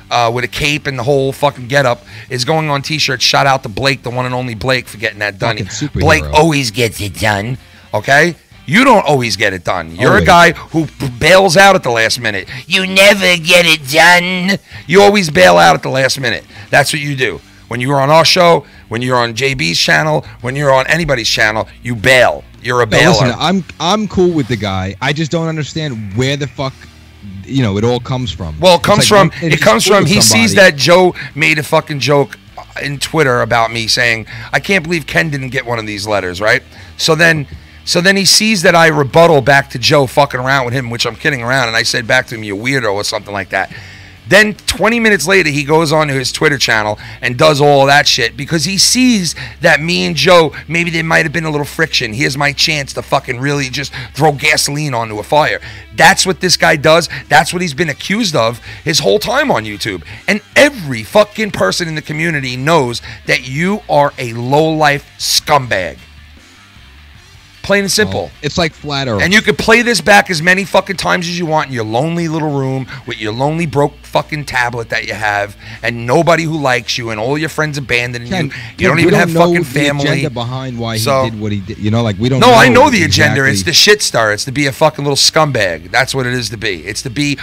with a cape and the whole fucking getup is going on T-shirts. Shout out to Blake, the one and only Blake, for getting that done. Blake always gets it done. Okay. You don't always get it done. You're a guy who bails out at the last minute. You never get it done. You always bail out at the last minute. That's what you do. When you're on our show, when you're on JB's channel, when you're on anybody's channel, you bail. You're a bailer. Listen, I'm cool with the guy. I just don't understand where the fuck, it all comes from. Well, it comes from he sees that Joe made a fucking joke in Twitter about me saying, I can't believe Ken didn't get one of these letters, right? So then he sees that I rebuttal back to Joe fucking around with him, which I'm kidding around, and I said back to him, you weirdo, or something like that. Then 20 minutes later, he goes on to his Twitter channel and does all that shit because he sees that me and Joe, maybe there might have been a little friction. Here's my chance to fucking really just throw gasoline onto a fire. That's what this guy does. That's what he's been accused of his whole time on YouTube. And every fucking person in the community knows that you are a low-life scumbag. Plain and simple. It's like flat earth. And you could play this back as many fucking times as you want in your lonely little room with your lonely broke fucking tablet that you have, and nobody who likes you, and all your friends abandoning you. You don't even have fucking family. The agenda behind why he did what he did. We don't. No, I know the agenda. It's the shit star. It's to be a fucking little scumbag. That's what it is to be. It's to be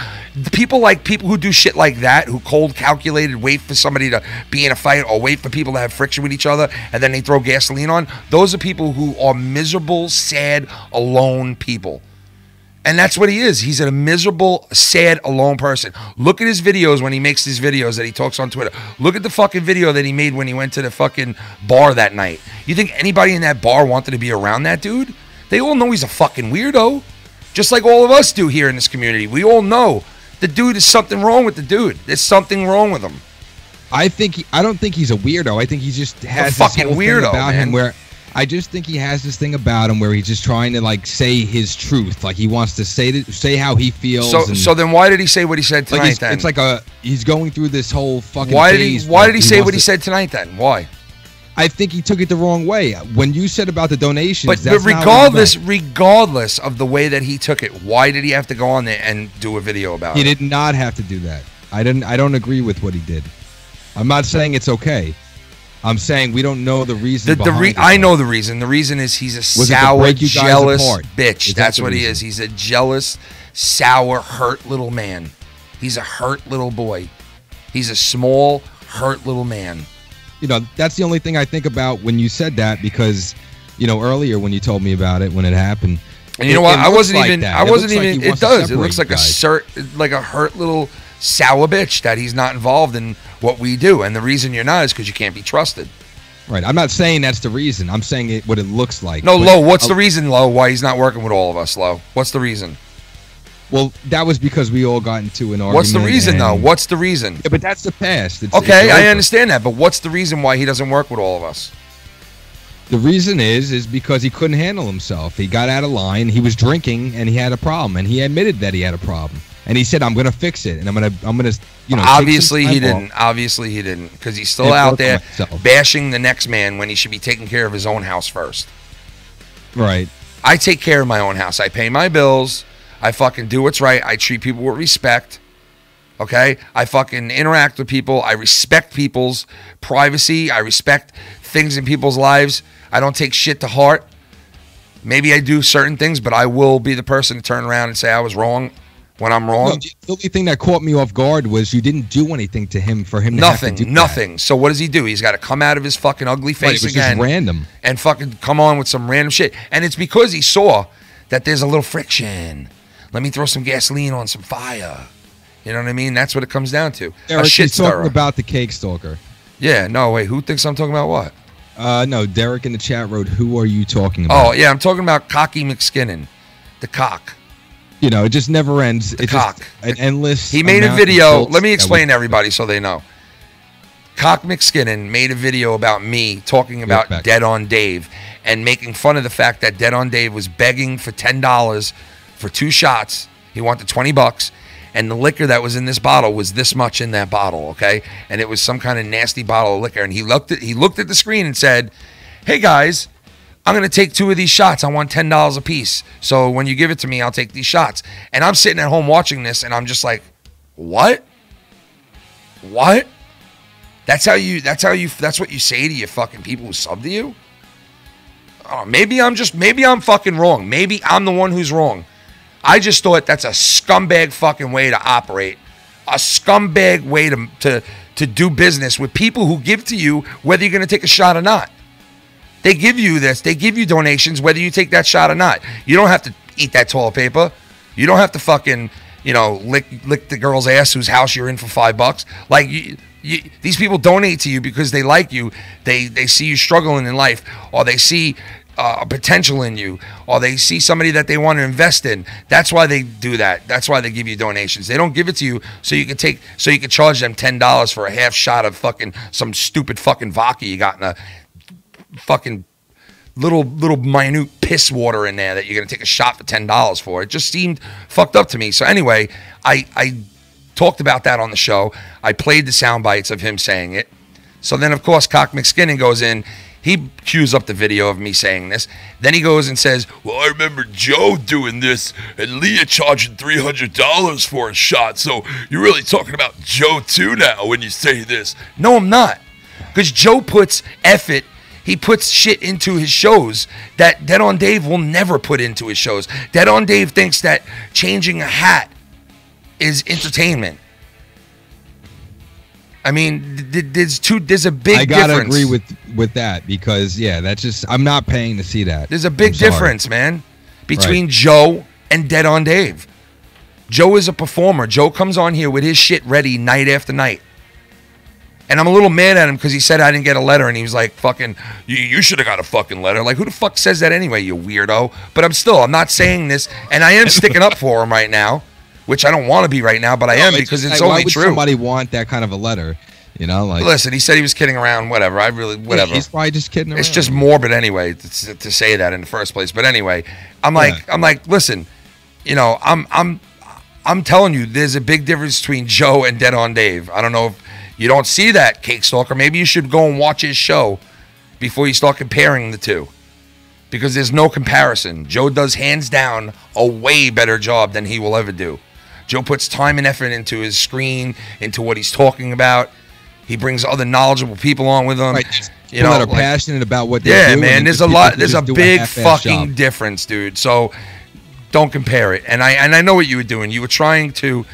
people who do shit like that, who cold calculated, wait for somebody to be in a fight or wait for people to have friction with each other, and then they throw gasoline on. Those are people who are miserable, sad, alone people. And that's what he is. He's a miserable, sad, alone person. Look at his videos when he makes these videos that he talks on Twitter. Look at the fucking video that he made when he went to the fucking bar that night. You think anybody in that bar wanted to be around that dude? They all know he's a fucking weirdo. Just like all of us do here in this community. We all know the dude is something wrong with the dude. There's something wrong with him. I don't think he's a weirdo. I think he just has a fucking this whole weirdo thing about man. him where I just think he has this thing about him where he's just trying to say his truth. Like he wants to say how he feels. So then why did he say what he said tonight then? It's like he's going through this whole fucking why phase. Why did he say what he said tonight then? Why? I think he took it the wrong way. When you said about the donations, but regardless of the way that he took it, why did he have to go on there and do a video about it? He did not have to do that. I don't agree with what he did. I'm not saying it's okay. I'm saying we don't know the reason behind it. I know the reason. The reason is he's a sour, jealous bitch. That's what he is. He's a jealous, sour, hurt little man. He's a hurt little boy. He's a small, hurt little man. That's the only thing I think about when you said that because, earlier when you told me about it, when it happened. And you know what? I wasn't even. It does. It looks like a hurt little sour bitch that he's not involved in what we do, and the reason you're not is because you can't be trusted. Right. I'm not saying that's the reason. I'm saying what it looks like. No, Lo, what's the reason, Lo, why he's not working with all of us, Lo? What's the reason? Well, that was because we all got into an argument. What's the reason, though? What's the reason? Yeah, but that's the past. Okay, I understand that, but what's the reason why he doesn't work with all of us? The reason is because he couldn't handle himself. He got out of line. He was drinking, and he had a problem, and he admitted that he had a problem. And he said, "I'm going to fix it, and I'm going to, Obviously, he didn't. Obviously, he didn't, because he's still out there bashing the next man when he should be taking care of his own house first. Right. I take care of my own house. I pay my bills. I fucking do what's right. I treat people with respect. Okay? I fucking interact with people. I respect people's privacy. I respect things in people's lives. I don't take shit to heart. Maybe I do certain things, but I will be the person to turn around and say I was wrong when I'm wrong. No, the only thing that caught me off guard was you didn't do anything to him for him to have to do nothing. That. So what does he do? He's got to come out of his fucking ugly face again. Just random. And fucking come on with some random shit. And it's because he saw that there's a little friction. Let me throw some gasoline on some fire. You know what I mean? That's what it comes down to. Derek, he's talking about the cake stalker. Yeah, no, wait. Who thinks I'm talking about what? No, Derek in the chat wrote, who are you talking about? Oh, yeah, I'm talking about Cocky McSkinnon. The cock. It just never ends. The it's cock. Just an endless. He made a video. Let me explain to everybody so they know. Cock McSkinnon made a video about me talking about Dead on Dave and making fun of the fact that Dead on Dave was begging for $10 for 2 shots. He wanted $20. And the liquor that was in this bottle was this much in that bottle, okay? And it was some kind of nasty bottle of liquor. And he looked at the screen and said, "Hey guys, I'm going to take 2 of these shots. I want $10 a piece. So when you give it to me, I'll take these shots." And I'm sitting at home watching this, and I'm just like, what? What? That's what you say to your fucking people who sub to you? Oh, maybe I'm fucking wrong. Maybe I'm the one who's wrong. I just thought that's a scumbag fucking way to operate. A scumbag way to do business with people who give to you whether you're going to take a shot or not. They give you this. They give you donations whether you take that shot or not. You don't have to eat that toilet paper. You don't have to fucking, lick the girl's ass whose house you're in for $5. Like, these people donate to you because they like you. They see you struggling in life, or they see potential in you, or they see somebody that they want to invest in. That's why they do that. That's why they give you donations. They don't give it to you so you can charge them $10 for a half shot of fucking some stupid fucking vodka you got in a fucking little minute piss water in there that you're gonna take a shot for $10 for. It just seemed fucked up to me. So anyway, I talked about that on the show. I played the sound bites of him saying it. So then, of course, Cock McSkinnon goes in. He cues up the video of me saying this. Then he goes and says, well, I remember Joe doing this and Leah charging $300 for a shot. So you're really talking about Joe too now when you say this. No, I'm not. Because Joe puts effort. He puts shit into his shows that Dead on Dave will never put into his shows. Dead on Dave thinks that changing a hat is entertainment. I mean, there's a big difference. I gotta agree with that because, yeah, that's just, I'm not paying to see that. There's a big difference, man, between Joe and Dead on Dave. Joe is a performer. Joe comes on here with his shit ready night after night. And I'm a little mad at him because he said I didn't get a letter, and he was like, fucking, you should have got a fucking letter. Like, who the fuck says that anyway, you weirdo? But I'm not saying this, and I am sticking up for him right now, which I don't want to be right now, but I am because it's only true. Why would somebody want that kind of a letter? Like, listen, he said he was kidding around, whatever. Whatever. He's probably just kidding around. It's just morbid anyway to say that in the first place. But anyway, I'm like, listen, I'm telling you, there's a big difference between Joe and Dead on Dave. I don't know if you don't see that, Cake Stalker. Maybe you should go and watch his show before you start comparing the two. Because there's no comparison. Joe does hands down a way better job than he will ever do. Joe puts time and effort into his screen, into what he's talking about. He brings other knowledgeable people on with him. Right. People that are passionate about what they're doing. Yeah, man. There's a big fucking difference, dude. So don't compare it. And I know what you were doing. You were trying to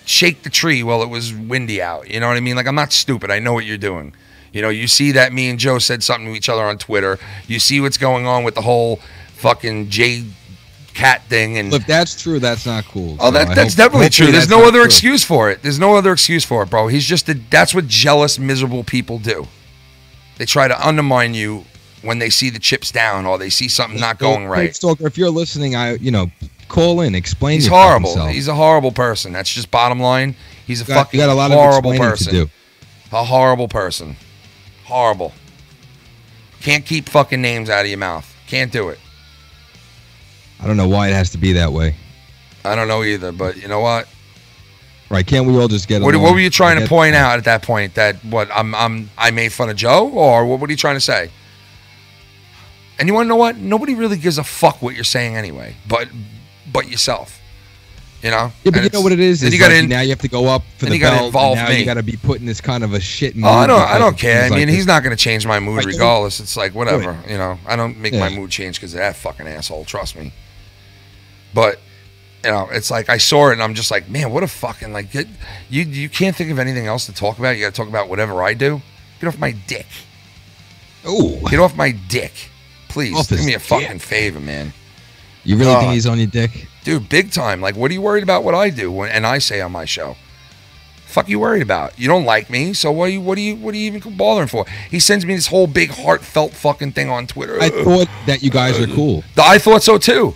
shake the tree while it was windy out. You know what I mean? Like, I'm not stupid. I know what you're doing. You see that me and Joe said something to each other on Twitter. You see what's going on with the whole fucking J Cat thing. And if that's true, that's not cool. Oh, that's definitely true. There's no other excuse for it. There's no other excuse for it, bro. He's just that's what jealous, miserable people do. They try to undermine you when they see the chips down or they see something not going right. Stalker, if you're listening, call in, explain. He's horrible. He's a horrible person. That's just bottom line. He's a fucking horrible person. A horrible person. Horrible. Can't keep fucking names out of your mouth. Can't do it. I don't know why it has to be that way. I don't know either, but you know what? Right? Can't we all just get along? What were you trying to point out at that point? That I made fun of Joe, or what were you trying to say? And you want to know what? Nobody really gives a fuck what you're saying anyway, but yourself. Yeah, but you know what it is? Now you have to go up for the belt, and now you got to be putting this kind of a shit mood. I don't care. I mean, he's not going to change my mood regardless. It's like, whatever. I don't make my mood change because of that fucking asshole. Trust me. But, it's like I saw it and I'm just like, man, what a fucking, like, you can't think of anything else to talk about. You got to talk about whatever I do. Get off my dick. Oh. Get off my dick. Please, do me a fucking favor, man. You really think he's on your dick? Dude, big time. Like, what are you worried about what I do and I say on my show? Fuck you worried about? You don't like me, so what are you even bothering for? He sends me this whole big heartfelt fucking thing on Twitter. I thought that you guys are cool. I thought so too.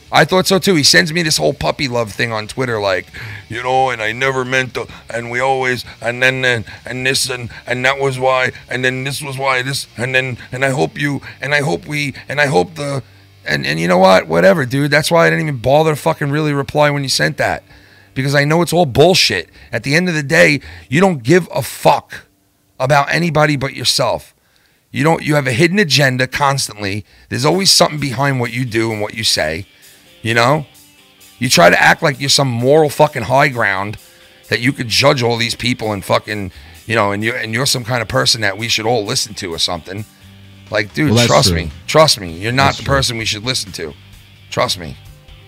He sends me this whole puppy love thing on Twitter, like, and I never meant to, and we always, and then and this and that was why, and then this was why this, and I hope you, and I hope we, and I hope the. And you know what? Whatever, dude. That's why I didn't even bother to fucking really reply when you sent that. Because I know it's all bullshit. At the end of the day, you don't give a fuck about anybody but yourself. You have a hidden agenda constantly. There's always something behind what you do and what you say. You try to act like you're some moral fucking high ground that you could judge all these people and fucking, you know, and you're some kind of person that we should all listen to or something. Like, dude, Well, trust true. me, you're not That's the true. person we should listen to. Trust me.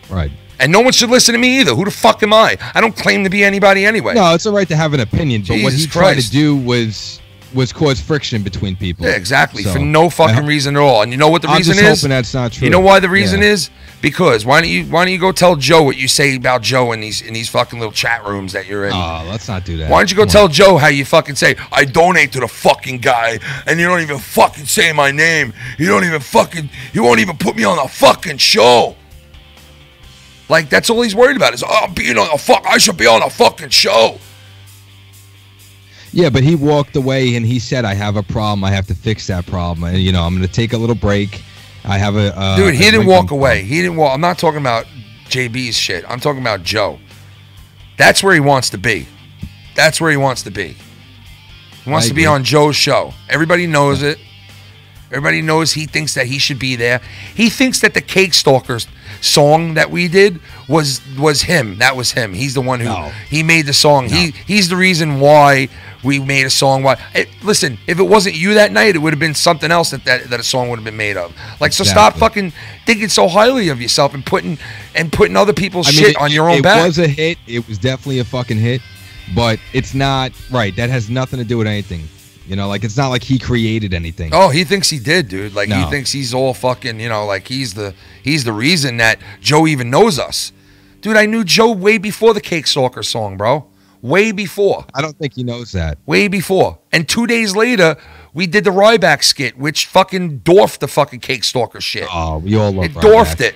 Right. And no one should listen to me either. Who the fuck am I? I don't claim to be anybody anyway. No, it's all right to have an opinion, but what he Jesus tried to Christ. do was cause friction between people. Yeah, exactly. So, for no fucking reason at all. And you know what the I'm reason just is? hoping that's not true. You know why the reason Yeah. is? Because why don't you go tell Joe what you say about Joe in these fucking little chat rooms that you're in? Oh, let's not do that. Why don't you go tell Joe how you fucking say, I donate to the fucking guy, and you don't even fucking say my name. You won't even put me on the fucking show. Like, that's all he's worried about is, I should be on a fucking show. Yeah, but he walked away and he said, I have a problem. I have to fix that problem. And, you know, I'm going to take a little break. I have a... Dude, he didn't walk away. He didn't walk. I'm not talking about JB's shit. I'm talking about Joe. That's where he wants to be. That's where he wants to be. He wants to be on Joe's show. Everybody knows it. Everybody knows he thinks that he should be there. He thinks that the Cake Stalkers song that we did was him. That was him. He's the one who he made the song. No. He's the reason why we made a song. Listen, if it wasn't you that night, it would have been something else that a song would have been made of. Like, so stop fucking thinking so highly of yourself and putting other people's shit on your own back. It was a hit. It was definitely a fucking hit. But it's not right. That has nothing to do with anything. You know, like, it's not like he created anything. Oh, he thinks he did, dude. Like, No. he thinks he's all fucking, you know, like he's the reason that Joe even knows us. Dude, I knew Joe way before the Cake Stalker song, bro. Way before. I don't think he knows that. Way before. And 2 days later, we did the Ryback skit, which fucking dwarfed the fucking Cake Stalker shit. Oh, we all love It Ryback. dwarfed it.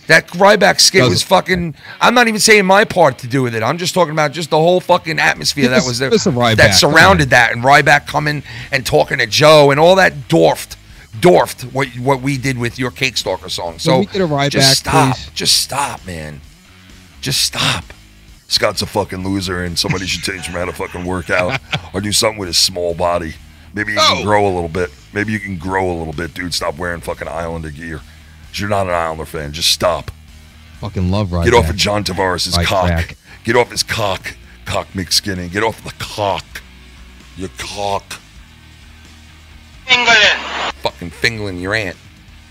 That Ryback skit was fucking... I'm not even saying my part to do with it. I'm just talking about just the whole fucking atmosphere that was there, that surrounded that, and Ryback coming and talking to Joe and all that dwarfed what we did with your Cake Stalker song. So we did a Ryback, just stop. please. Just stop, man. Just stop. Scott's a fucking loser, and somebody should teach him how to fucking work out or do something with his small body. Maybe you can grow a little bit. Maybe you can grow a little bit, dude. Stop wearing fucking Islander gear. You're not an Islander fan. Just stop. Fucking love Ryback. Get off of John Tavares' cock. Ryback. Get off his cock. Cock McSkinny. Get off the cock. Your cock. Fucking fingering your aunt.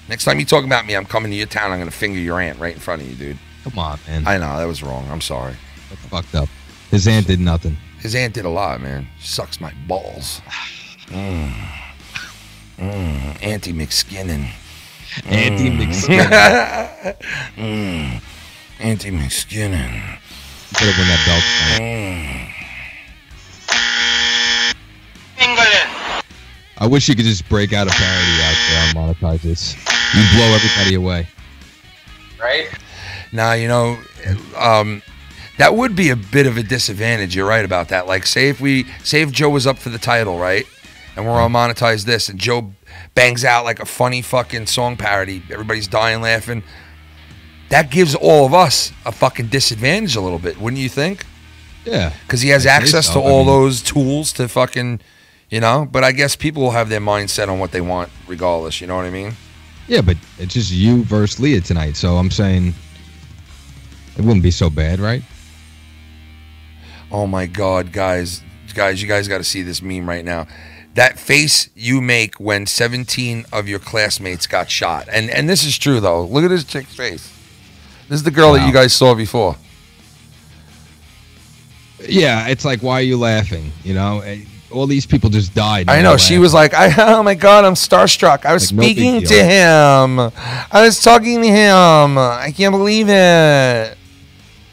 Next time you talk about me, I'm coming to your town. I'm going to finger your aunt right in front of you, dude. Come on, man. I know. That was wrong. I'm sorry. That's fucked up. His aunt did nothing. His aunt did a lot, man. She sucks my balls. Auntie McSkinnin. Auntie McSkinnin. Auntie McSkinnin. You could have won that belt tonight. I wish you could just break out a parody out there and monetize this. You blow everybody away. Right? Now, you know, that would be a bit of a disadvantage. You're right about that. Like, say if Joe was up for the title, right? And we're on monetize this, and Joe bangs out like a funny fucking song parody. Everybody's dying laughing. That gives all of us a fucking disadvantage a little bit, wouldn't you think? Yeah. Because he has I'd say access so. to all I mean- those tools to fucking, you know? But I guess people will have their mindset on what they want regardless, you know what I mean? Yeah, but it's just you versus Leah tonight, so I'm saying it wouldn't be so bad, right? Oh my God, guys, you guys got to see this meme right now. That face you make when 17 of your classmates got shot. And this is true, though. Look at this chick's face. This is the girl that you guys saw before. Yeah, it's like, why are you laughing? You know, all these people just died. I know. She was like, oh my God, I'm starstruck. I was Like, no big speaking deal. to him. I was talking to him. I can't believe it.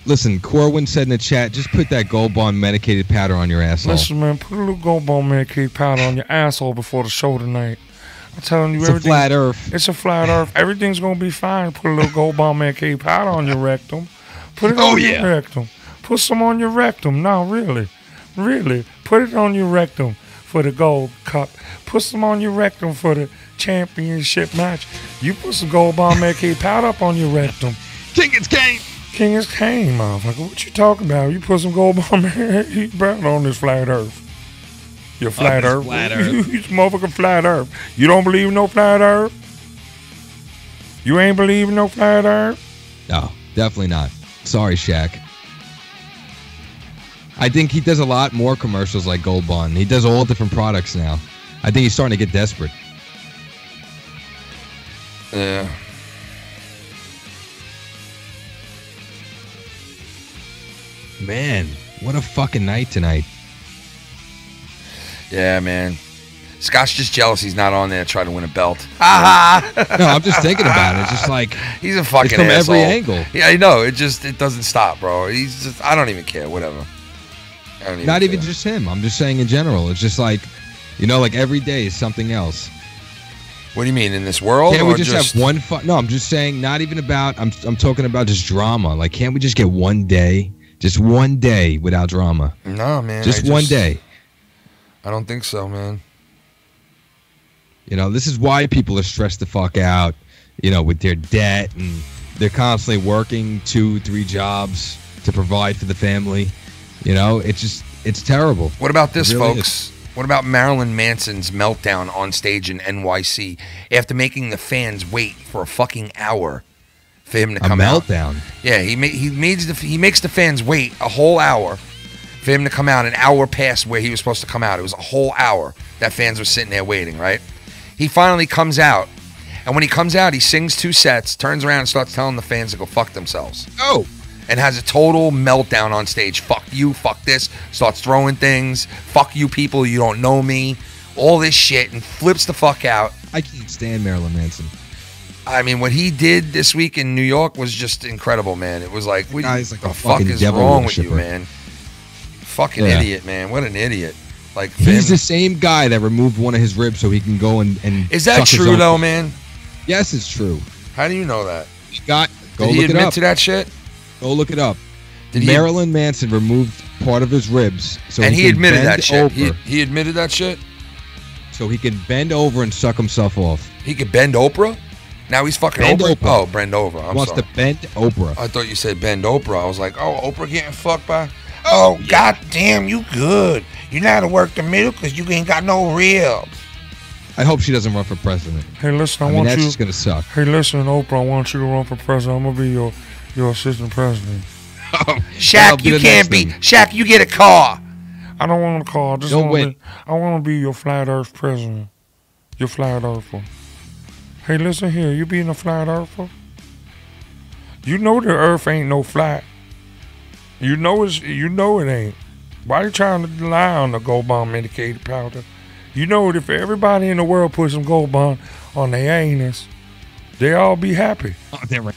Listen, Corwin said in the chat, just put that Gold Bond medicated powder on your asshole. Listen, man, put a little Gold Bond medicated powder on your asshole before the show tonight. I'm telling you, It's a flat earth. It's a flat earth. Everything's gonna be fine. Put a little Gold Bond medicated powder on your rectum. Put it on your rectum. Put some on your rectum. No, really, put it on your rectum for the gold cup. Put some on your rectum for the championship match. You put some Gold Bond medicated powder up on your rectum. King is king. King is king, motherfucker. What you talking about? You put some Gold Bond medicated powder on this flat earth. You're flat earth. Flat earth. You motherfucking flat earth. You don't believe in no flat earth? You ain't believe in no flat earth? No, definitely not. Sorry, Shaq. I think he does a lot more commercials like Gold Bond. He does all different products now. I think he's starting to get desperate. Yeah. Man, what a fucking night tonight. Yeah, man. Scott's just jealous he's not on there trying to win a belt. Ha No, I'm just thinking about it. It's just like he's a fucking it's from asshole. every angle. Yeah, I know. It doesn't stop, bro. He's just, I don't even care. Whatever. I don't Not care. even just him. I'm just saying in general. It's just like, like every day is something else. What do you mean in this world? Can't we or just have one? No, I'm just saying. Not even about. I'm talking about just drama. Like, can't we just get one day? Just one day without drama. No, man. Just one day. I don't think so, man. This is why people are stressed the fuck out, with their debt, and they're constantly working 2-3 jobs to provide for the family. It's terrible. What about this, really folks? What about Marilyn Manson's meltdown on stage in NYC after making the fans wait for a fucking hour for him to come out? Meltdown. Yeah, he makes the fans wait a whole hour for him to come out. An hour past where he was supposed to come out. It was a whole hour that fans were sitting there waiting, right? He finally comes out, and when he comes out, he sings 2 sets, turns around and starts telling the fans to go fuck themselves. Oh. And has a total meltdown on stage. Fuck you, fuck this. Starts throwing things. Fuck you people, you don't know me. All this shit, and flips the fuck out. I can't stand Marilyn Manson. I mean, what he did this week in New York was just incredible, man. It was like, what Guy's like the a fuck fucking is devil wrong with you, worshiper. man? Fucking Yeah. idiot, man. What an idiot. Like, He's the same guy that removed one of his ribs so he can go and is that suck his true, own- though, man? Yes, it's true. How do you know that? Go Did he look it admit up. to that shit? Go look it up. Did he- Marilyn Manson removed part of his ribs so And he can admitted bend that shit. over, He admitted that shit? so he can bend over and suck himself off. He could bend Oprah? Now he's fucking Bend Oprah? Oprah. Oh, bend over. I'm Wants sorry. to bend Oprah. I thought you said bend Oprah. I was like, oh, Oprah getting fucked by? Oh, goddamn, you good. You know how to work the middle because you ain't got no ribs. I hope she doesn't run for president. Hey, listen, I I mean, want that's you. just gonna suck. Hey, listen, Oprah, I want you to run for president. I'm gonna be your assistant president. That'll Shaq, be you the can't next be. thing. Shaq, you get a car. I don't want a car. Don't win. I want to be your flat Earth president. Your flat earther. Hey, listen here. You being a flat earther? You know the Earth ain't no flat. You know it ain't. Why you trying to lie on the Gold Bond medicated powder? You know if everybody in the world put some Gold Bond on their anus, they all be happy. Oh, damn right.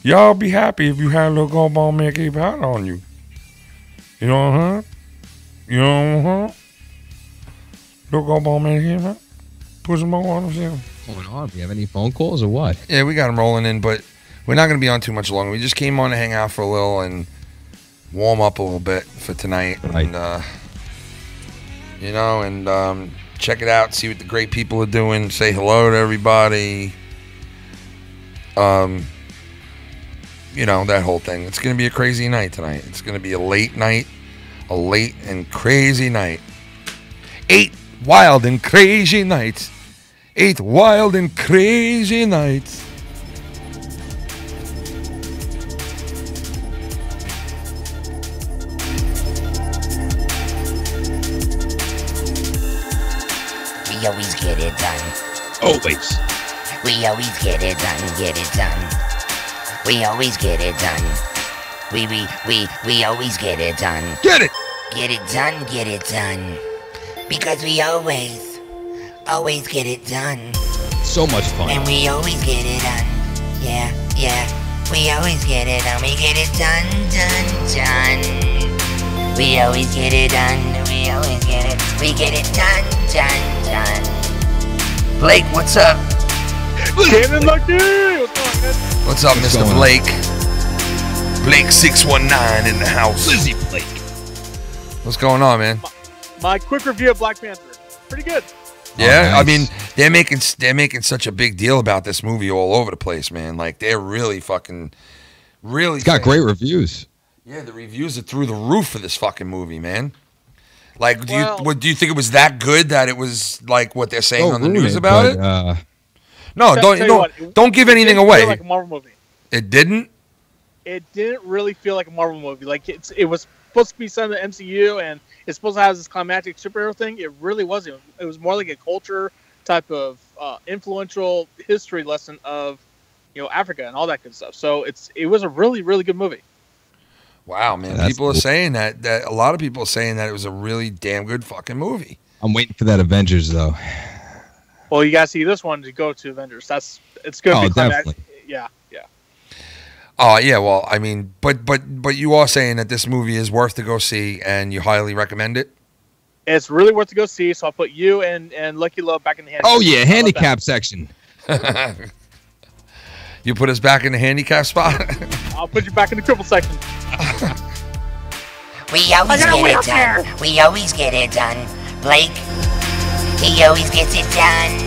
Y'all be happy if you had a little Gold Bond medicated powder on you. You know what I'm saying? You know what I'm saying? Little Gold Bond medicated powder. Put some more on them. What's going on? Do you have any phone calls or what? Yeah, we got him rolling in, but we're not going to be on too much longer. We just came on to hang out for a little and warm up a little bit for tonight. Right. And, check it out, see what the great people are doing, say hello to everybody. That whole thing. It's going to be a crazy night tonight. It's going to be a late night, a late and crazy night. 8 wild and crazy nights. 8 wild and crazy nights. We always get it done. Always. We always get it done, get it done. We always get it done. We always get it done. Get it! Get it done, get it done. Because we always get it done. So much fun. And we always get it done. Yeah. We always get it done. We get it done. We always get it done. We always get it. We get it done. Blake, what's up? Kevin Lucky! What's going on, man? What's up, Mr. going on? Blake? Blake 619 in the house. Lizzie Blake. What's going on, man? My quick review of Black Panther. Pretty good. Yeah, nice. I mean, they're making such a big deal about this movie all over the place, man. Like they're really really. It's got great reviews. Yeah, the reviews are through the roof for this fucking movie, man. Like, do Well- you think it was that good that it was like what they're saying on the ruin news about it? No, Tell you what, don't give it anything didn't away. Feel like a Marvel movie. It didn't. It didn't really feel like a Marvel movie. Like it was supposed to be some of the MCU, and it's supposed to have this climactic superhero thing. It really wasn't. It was more like a culture type of influential history lesson of, Africa and all that good stuff. So it was a really, really good movie. Wow, man. That's People are cool. saying that a lot of people are saying that it was a really damn good fucking movie. I'm waiting for that Avengers though. Well, you gotta see this one to go to Avengers. It's gonna be climactic. Definitely. Yeah. Oh, yeah, well, I mean, but you are saying that this movie is worth to go see and you highly recommend it? It's really worth to go see, so I'll put you and Lucky Love back in the handicap. Oh yeah, handicap section. You put us back in the handicap spot? I'll put you back in the cripple section. We always get it done. We always get it done. Blake, he always gets it done.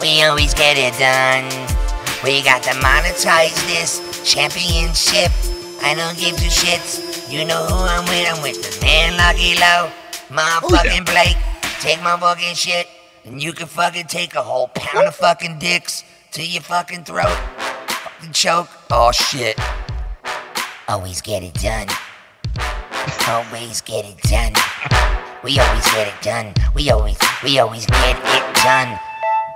We always get it done. We got to monetize this championship. I don't give two shits. You know who I'm with. I'm with the man Lucky Low. Motherfucking Blake. Take my fucking shit. And you can fucking take a whole pound of fucking dicks to your fucking throat. Fucking choke. Oh shit. Always get it done. Always get it done. We always get it done. We always get it done.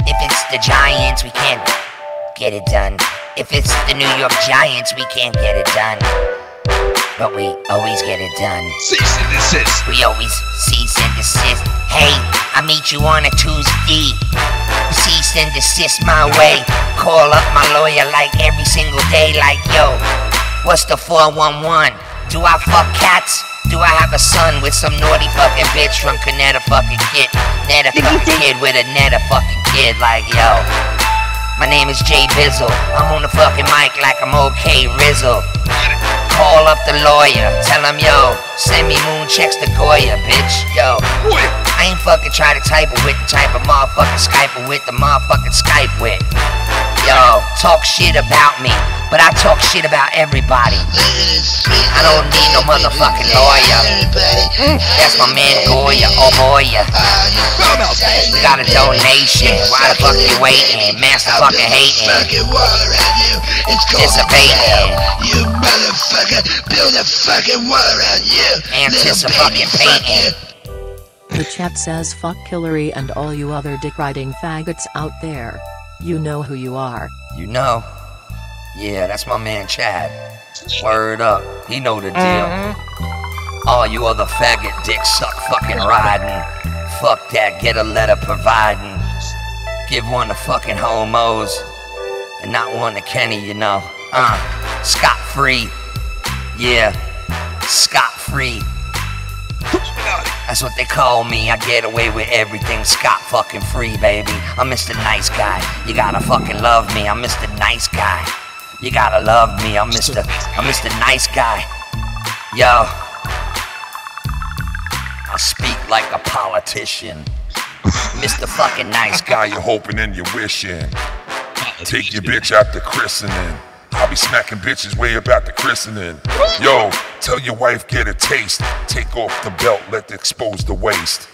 If it's the Giants, we can't get it done. If it's the New York Giants, we can't get it done. But we always get it done. Cease and desist. We always cease and desist. Hey, I meet you on a Tuesday. Cease and desist my way. Call up my lawyer like every single day. Like, yo, what's the 411? Do I fuck cats? Do I have a son with some naughty fucking bitch from Connecticut fucking kid? Netta fucking kid with a netta fucking kid. Like, yo, my name is Jay Bizzle. I'm on the fucking mic like I'm okay Rizzle. Call up the lawyer, tell him, yo, send me moon checks to Goya, bitch. Yo, I ain't fucking try to type it with the type of motherfucking Skype with the motherfucking Skype with. Yo, talk shit about me, but I talk shit about everybody. I don't need no motherfucking lawyer. That's my man Goya, oh boy. We got a donation. Why the fuck you waiting? Master fucking hating. Anticipating. You motherfucker, build a fucking wall around you. Anticipating painting. The chat says fuck Hillary and all you other dick-riding faggots out there. You know who you are. You know? Yeah, that's my man Chad. Word up, he know the deal. All you other faggot dick suck fucking riding. Fuck that, get a letter providing. Give one to fucking homos. And not one to Kenny, you know. Scot-free. Yeah, scot-free. That's what they call me. I get away with everything scot-fucking-free, baby. I'm Mr. Nice Guy. You gotta fucking love me. I'm Mr. Nice Guy. You gotta love me. I'm Mr. Nice Guy. Yo, I speak like a politician. Mr. fucking Nice Guy. You're hoping and you're wishing. Take your bitch out the christening. I'll be smacking bitches way about the christening. Yo, tell your wife get a taste. Take off the belt, let it expose the waist.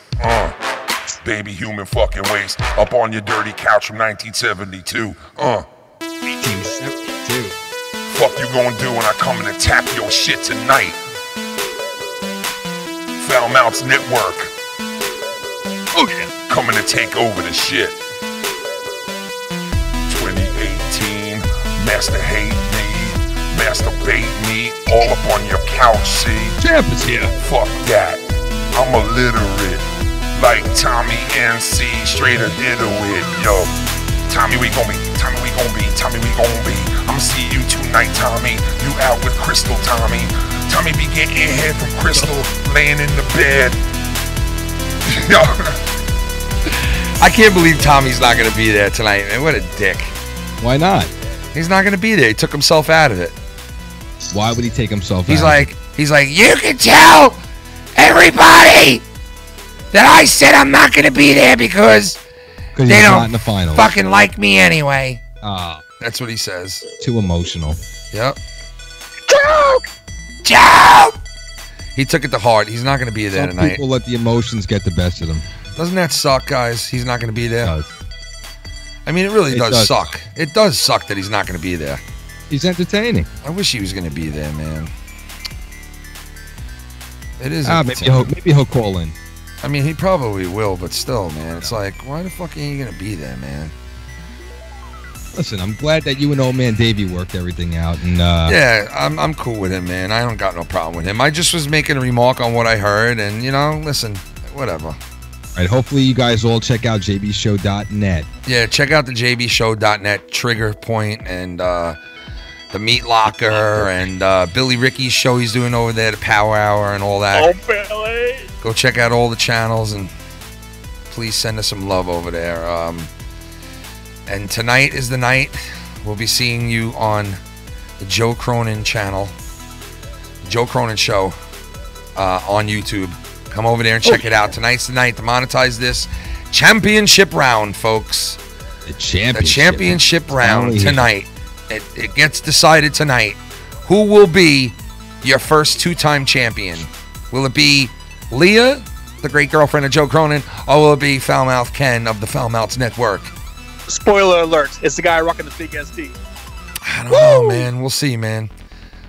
Baby human fucking waste. Up on your dirty couch from 1972. 1972. Fuck you gonna do when I come and attack your shit tonight? Foul Mouths Network. Oh yeah. Coming to take over the shit. 2018, master hate me, masturbate me, all up on your couch, see? Champ is here. Fuck that, I'm illiterate, like Tommy MC, straight a it, yo. Tommy, we gon' be, Tommy, we gon' be, Tommy, we gon' be. I'ma see you tonight, Tommy, you out with Crystal, Tommy. Tommy be getting head from Crystal, laying in the bed. Yo. I can't believe Tommy's not going to be there tonight, man. What a dick. Why not? He's not going to be there. He took himself out of it. Why would he take himself out? He's like, you can tell everybody that I said I'm not going to be there because they not don't in the finals. fucking like me anyway. That's what he says. Too emotional. Yep. Joke! He took it to heart. He's not going to be there Some tonight. people let the emotions get the best of them. Doesn't that suck, guys? He's not going to be there. It does. I mean, it really It does does suck. It does suck that he's not going to be there. He's entertaining. I wish he was going to be there, man. It is. Maybe he'll call in. I mean, he probably will, but still, man, it's like, why the fuck ain't you going to be there, man? Listen, I'm glad that you and old man Davey worked everything out. And yeah, I'm cool with him, man. I don't got no problem with him. I just was making a remark on what I heard, and, you know, listen, whatever. All right, hopefully you guys all check out jbshow.net. Yeah, check out the jbshow.net, Trigger Point, and the Meat Locker, and Billy Ricky's show he's doing over there, the Power Hour, and all that. Oh, Billy! Go check out all the channels, and please send us some love over there. And tonight is the night. We'll be seeing you on the Joe Cronin channel, Joe Cronin Show, on YouTube. Come over there and check it out. Tonight's the night to monetize this championship round, folks. The championship round tonight. It gets decided tonight. Who will be your first two-time champion? Will it be Leah, the great girlfriend of Joe Cronin, or will it be Foulmouth Ken of the Foulmouths Network? Spoiler alert, it's the guy rocking the big SD. I don't know, man. We'll see, man.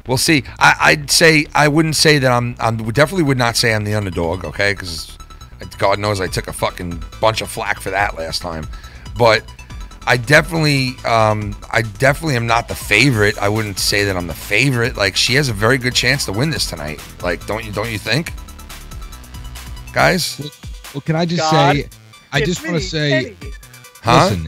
We'll see. I wouldn't say that I definitely would not say I'm the underdog, okay? Because God knows I took a fucking bunch of flack for that last time. But I definitely am not the favorite. I wouldn't say that I'm the favorite. Like, she has a very good chance to win this tonight. Like, don't you think? Guys? Well, can I just say, I just want to say, listen,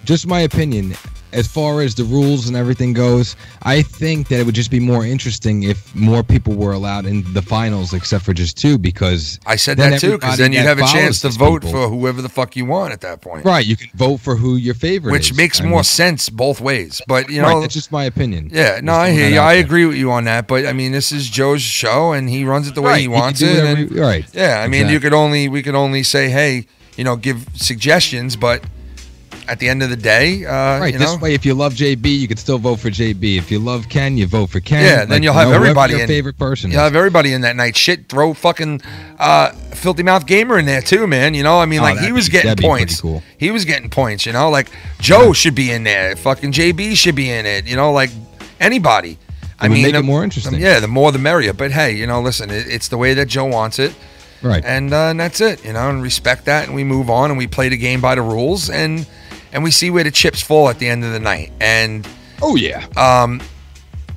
just my opinion, as far as the rules and everything goes, I think that it would just be more interesting if more people were allowed in the finals, except for just two, because I said that too, because then you'd have a chance to vote for whoever the fuck you want at that point. Right, you can vote for who your favorite is. Which makes more sense both ways, but you know, right, that's just my opinion. Yeah, no, I hear you. I agree with you on that, but I mean, this is Joe's show, and he runs it the way he wants it. Right. Yeah, I mean, we could only say, hey, you know, give suggestions, but at the end of the day, right. This way, if you love JB, you could still vote for JB. If you love Ken, you vote for Ken. Yeah, then you'll have everybody your favorite person. You'll have everybody in that night. Shit, throw fucking Filthy Mouth Gamer in there too, man. You know, I mean, like he was getting points. Cool. He was getting points. You know, like Joe should be in there. Fucking JB should be in it. You know, like anybody. I mean, make it more interesting. Yeah, the more the merrier. But hey, you know, listen, it's the way that Joe wants it. Right. And that's it. You know, and respect that, and we move on, and we play the game by the rules, and we see where the chips fall at the end of the night. And oh yeah,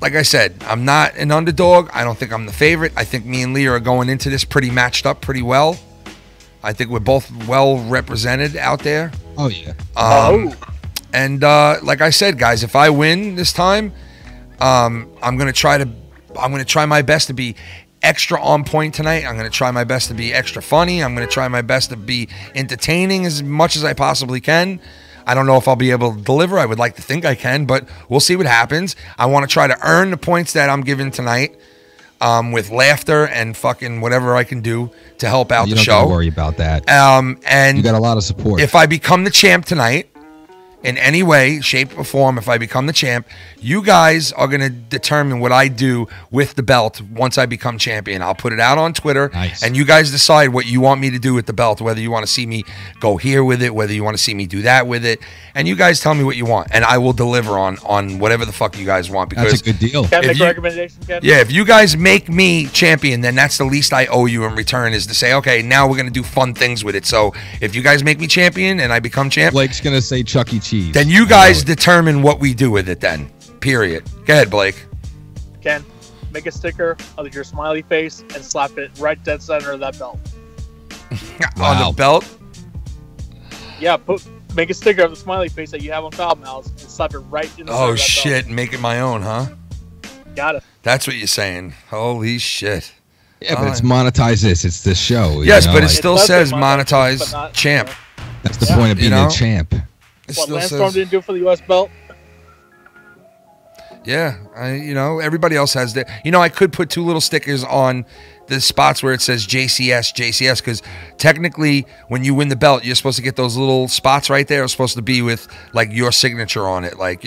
like I said, I'm not an underdog. I don't think I'm the favorite. I think me and Leah are going into this pretty matched up pretty well. I think we're both well represented out there. Oh yeah. And like I said, guys, if I win this time, I'm gonna try my best to be extra on point tonight. I'm going to try my best to be extra funny. I'm going to try my best to be entertaining as much as I possibly can. I don't know if I'll be able to deliver. I would like to think I can, but we'll see what happens. I want to try to earn the points that I'm given tonight with laughter and fucking whatever I can do to help out the show. Don't worry about that. And you got a lot of support. If I become the champ tonight, in any way, shape, or form, if I become the champ, you guys are going to determine what I do with the belt once I become champion. I'll put it out on Twitter, and you guys decide what you want me to do with the belt, whether you want to see me go here with it, whether you want to see me do that with it, and you guys tell me what you want, and I will deliver on whatever the fuck you guys want. Because that's a good deal. Can I make a recommendation, Ken? Yeah, if you guys make me champion, then that's the least I owe you in return, is to say, okay, now we're going to do fun things with it. So if you guys make me champion and I become champ, Blake's going to say Chuck E. Cheese. Then you guys determine what we do with it then. Period. Go ahead, Blake. Ken, make a sticker of your smiley face and slap it right dead center of that belt. On the belt? Yeah, make a sticker of the smiley face that you have on Foulmouth and slap it right in the center of that shit, belt. make it my own, huh? Got it. That's what you're saying. Holy shit. Yeah, but it's monetize this. It's this show. Yes, but it still says monetize champ. That's the point of being a champ. What Lance Storm didn't do for the U.S. belt? Yeah, everybody else has that. I could put two little stickers on the spots where it says JCS, because technically when you win the belt, you're supposed to get those little spots right there. It's supposed to be with like your signature on it. Like,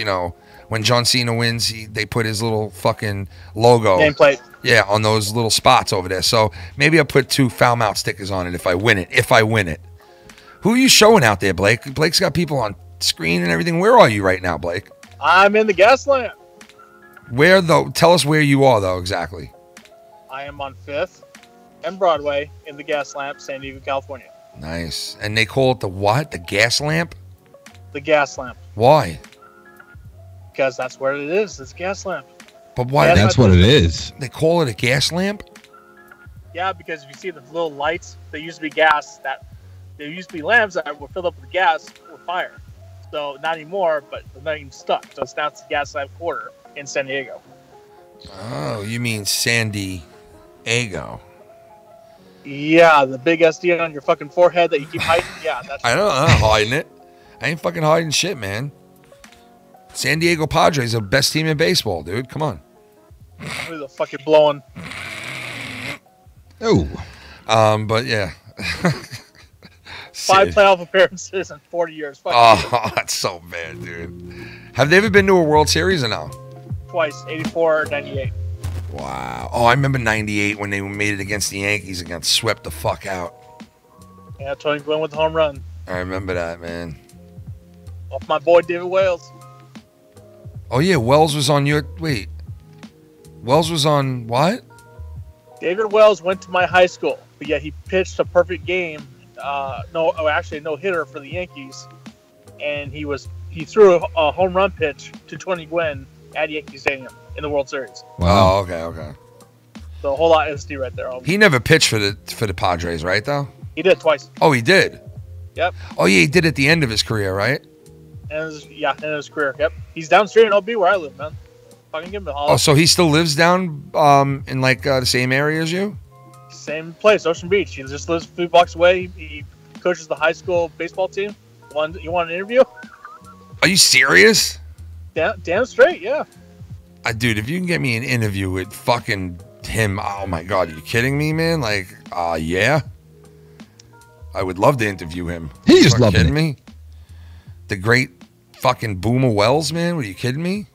when John Cena wins, they put his little fucking logo. Nameplate. Yeah, on those little spots over there. So maybe I'll put two foul mouth stickers on it if I win it. Who are you showing out there, Blake? Blake's got people on screen and everything. Where are you right now, Blake? I'm in the gas lamp. Where though? Tell us where you are though exactly. I am on 5th and Broadway in the Gas Lamp, San Diego, California. Nice. And they call it the what? The gas lamp? The Gas Lamp. Why? Because that's what it is. It's a gas lamp. But why? That's what it is. They call it a gas lamp? Yeah, because if you see the little lights, they used to be gas. There used to be lamps that were filled up with gas for fire. So not anymore, but they're not even stuck. So it's now it's the Gas Lamp Quarter in San Diego. Oh, you mean San Diego? Yeah, the big SD on your fucking forehead that you keep hiding. Yeah, that's. I'm not hiding it. I ain't fucking hiding shit, man. San Diego Padres are the best team in baseball, dude. Come on. Who's the fucking blowing? Oh. But yeah. 5 playoff appearances in 40 years. Fuck oh, that's so bad, dude. Have they ever been to a World Series or no? Twice, 84, 98. Wow. Oh, I remember 98 when they made it against the Yankees and got swept the fuck out. Yeah, Tony Gwynn with the home run. I remember that, man. Off my boy David Wales. Oh, yeah. Wells was on your... Wait. Wells was on what? David Wells went to my high school, but yeah, he pitched a perfect game. No hitter for the Yankees, and he threw a home run pitch to Tony Gwynn at Yankee Stadium in the World Series. Wow. Oh, okay. So a whole lot of SD right there. He never pitched for the Padres, right? Though he did twice. Oh, he did. Yep. Oh yeah, he did at the end of his career, right? And in his career. Yep. He's downstream in OB where I live, man. Fucking give him a holler. Oh, so he still lives down in like the same area as you? Same place, Ocean Beach. He just lives a few blocks away. He coaches the high school baseball team. You want an interview? Are you serious? Damn straight, yeah. Dude, if you can get me an interview with fucking him, oh my God, are you kidding me, man? Like, yeah. I would love to interview him. He just loved kidding me? The great fucking Boomer Wells, man. Were you kidding me?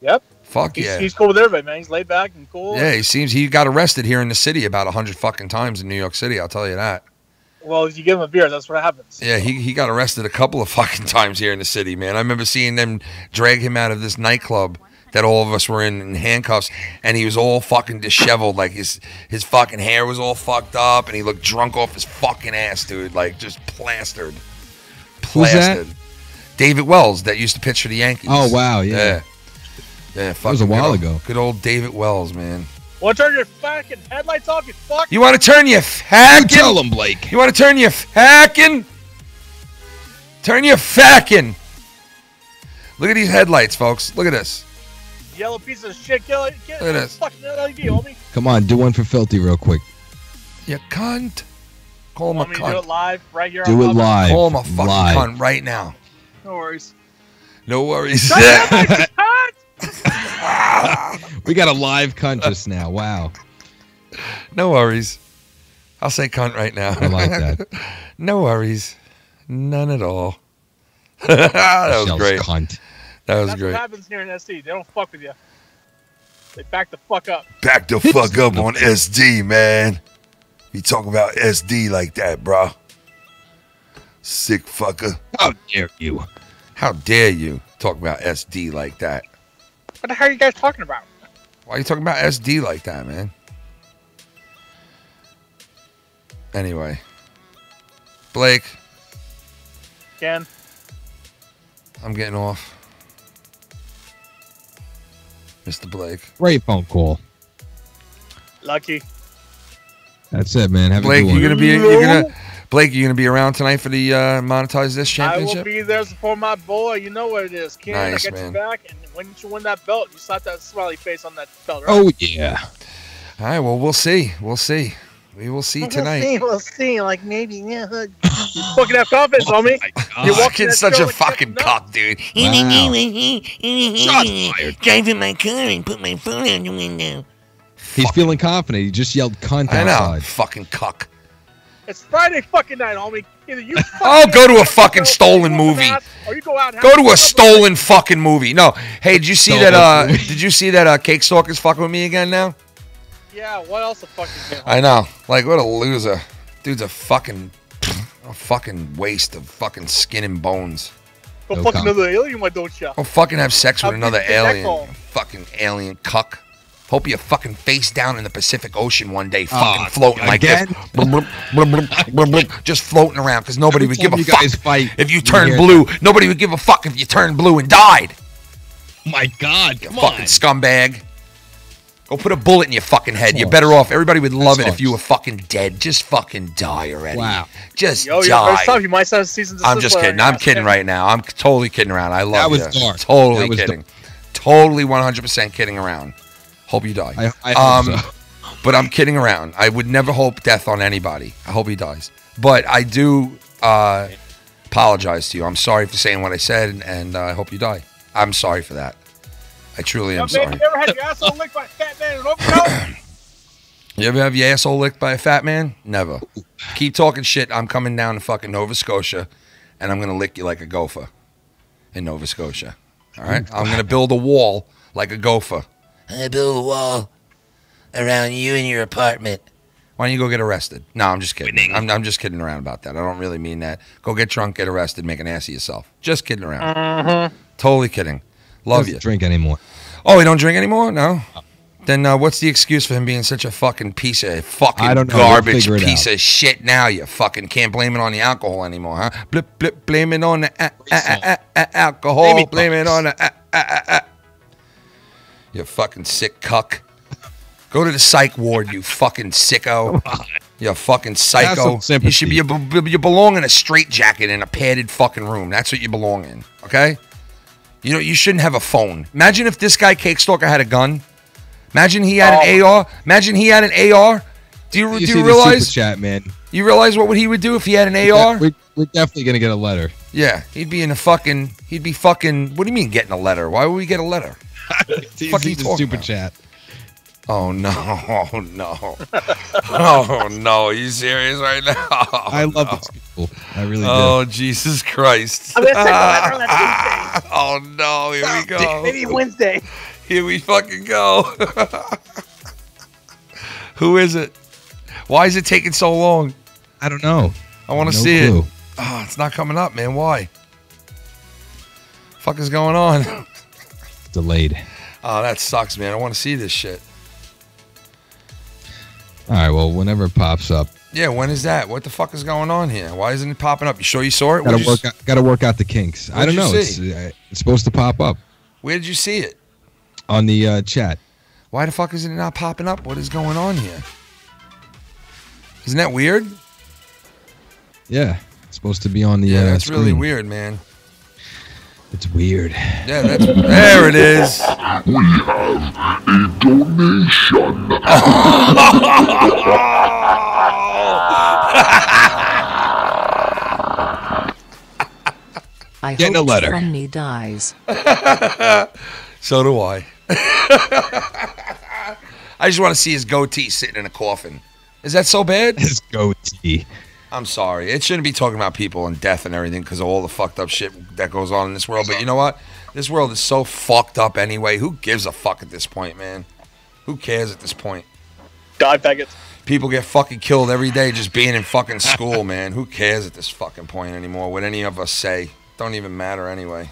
Yep. Fuck yeah. He's cool with everybody, man. He's laid back and cool. Yeah, he got arrested here in the city about 100 fucking times in New York City, I'll tell you that. Well, if you give him a beer, that's what happens. Yeah, he got arrested a couple of fucking times here in the city, man. I remember seeing them drag him out of this nightclub that all of us were in handcuffs, and he was all fucking disheveled. Like, his fucking hair was all fucked up, and he looked drunk off his fucking ass, dude. Like, just plastered. Who's that? David Wells, that used to pitch for the Yankees. Oh, wow, yeah. Yeah, that was a while ago. Good old David Wells, man. Want to turn your fucking headlights off, you fuck? You want to turn your hacking? Tell him, Blake. You want to turn your hacking? Turn your facking. Look at these headlights, folks. Look at this. Yellow piece of shit. Look at this. Fucking LED, homie. Come on, do one for Filthy real quick. You cunt. Call him a cunt. Do it live right here. Do it live. Call him a fucking cunt right now. No worries. No worries. We got a live cunt just now. Wow. No worries. I'll say cunt right now. I like that. No worries. None at all. That was great. Cunt. That's great. What happens here in SD. They don't fuck with you. They back the fuck up. Back the fuck up on SD, man. You talk about SD like that, bro. Sick fucker. How dare you? How dare you talk about SD like that? What the hell are you guys talking about? Why are you talking about SD like that, man? Anyway. Blake. Ken. I'm getting off. Mr. Blake. Great phone call. Lucky. That's it, man. Have Blake, a good one. Blake, you gonna be around tonight for the Monetize This championship? I will be there to support my boy. You know what it is, Ken. Nice, I got man. you back, and when you win that belt, you slap that smiley face on that belt, right? Oh yeah. All right. Well, we'll see. We'll see. We will see tonight. We'll see. Like maybe, yeah. You fucking have confidence, homie. You're walking such a fucking cock, dude. Wow. Driving my car and put my phone out the window. He's feeling confident. He just yelled cunt I know. outside. Fucking cuck. It's Friday fucking night, homie. Either you Oh, go to a fucking stolen movie. or you go out and Go have to a stolen fucking movie. No. Hey, did you see Stolen that? movie. Did you see that? Cake Stalker's fucking with me again now. Yeah, what else the fuck is there? I know. Like, what a loser. Dude's a fucking waste of fucking skin and bones. Go No fuck comment. another alien, why don't ya? Go fucking have sex with How another big is that alien. call? You fucking alien cuck. Hope you fucking face down in the Pacific Ocean one day, fucking floating like this. again? Blum, blum, blum, blum, blum, blum, just floating around because nobody Every would give time a you fuck guys fight, if you you turned hear blue. Nobody would give a fuck if you turned blue and died. My God, come Fucking on. scumbag. Go put a bullet in your fucking head. You're Sucks. better off. Everybody would love That it if you sucks. were fucking dead. Just fucking die already. Wow. Just Yo, your die. first time, you might have seasons of I'm just Sizzler kidding. on your I'm ass, kidding man. right now. I'm totally kidding around. I love That was you. dark. Totally That was kidding. Totally 100% kidding around. Hope you die. I hope so. But I'm kidding around. I would never hope death on anybody. I hope he dies. But I do apologize to you. I'm sorry for saying what I said, and I hope you die. I'm sorry for that. I truly am Man, sorry. you ever had your asshole licked by a fat man in Oakville? You ever have your asshole licked by a fat man? Never. Keep talking shit. I'm coming down to fucking Nova Scotia, and I'm going to lick you like a gopher in Nova Scotia. All right? I'm going to build a wall like a gopher. I'm gonna build a wall around you and your apartment. Why don't you go get arrested? No, I'm just kidding. I'm just kidding around about that. I don't really mean that. Go get drunk, get arrested, make an ass of yourself. Just kidding around. Totally kidding. Love Doesn't you. drink anymore. Oh, he don't drink anymore? No. Then what's the excuse for him being such a fucking piece of fucking I don't know. We'll garbage figure it piece out. of shit now? You fucking can't blame it on the alcohol anymore, huh? Blip, blip, blame it on the alcohol. Blame it on the You fucking sick cuck. Go to the psych ward, you fucking sicko. You fucking psycho. some You should be you belong in a straitjacket in a padded fucking room. That's what you belong in. Okay? You shouldn't have a phone. Imagine if this guy Cake Stalker had a gun. Imagine he had an AR. Imagine he had an AR. Do you see the realize? super chat, man? You realize what he would do if he had an AR? We're definitely gonna get a letter. Yeah, he'd be fucking. What do you mean getting a letter? Why would we get a letter? Fuck you the talking super about? chat. Oh no! Oh no! Oh no! Are you serious right now? I love these people. I really Oh do. Jesus Christ! I'm gonna send a letter on that Tuesday. Oh no! Here we go. Maybe Wednesday. Here we fucking go. Who is it? Why is it taking so long? I don't know. I want to No see clue. it. Oh, it's not coming up, man. Why? Fuck is going on? Delayed. Oh, that sucks, man. I want to see this shit. All right. Well, whenever it pops up, Yeah, when is that? What the fuck is going on here? Why isn't it popping up? You sure you saw it? Where'd you gotta work out the kinks. I What'd don't you know. see? It's supposed to pop up Where did you see it? on the chat. Why the fuck is it not popping up? What is going on here? Isn't that weird? Yeah, it's supposed to be on the. Yeah, that's screen. really weird, man. It's weird. Yeah, there it is. We have a donation. I Getting hope a letter. Funny dies. So do I. I just want to see his goatee sitting in a coffin. Is that so bad? His goatee. I'm sorry. It shouldn't be talking about people and death and everything because of all the fucked up shit that goes on in this world. But you know what? This world is so fucked up anyway. Who gives a fuck at this point, man? Who cares at this point? Die faggots. People get fucking killed every day just being in fucking school, man. Who cares at this fucking point anymore? What any of us say don't even matter anyway.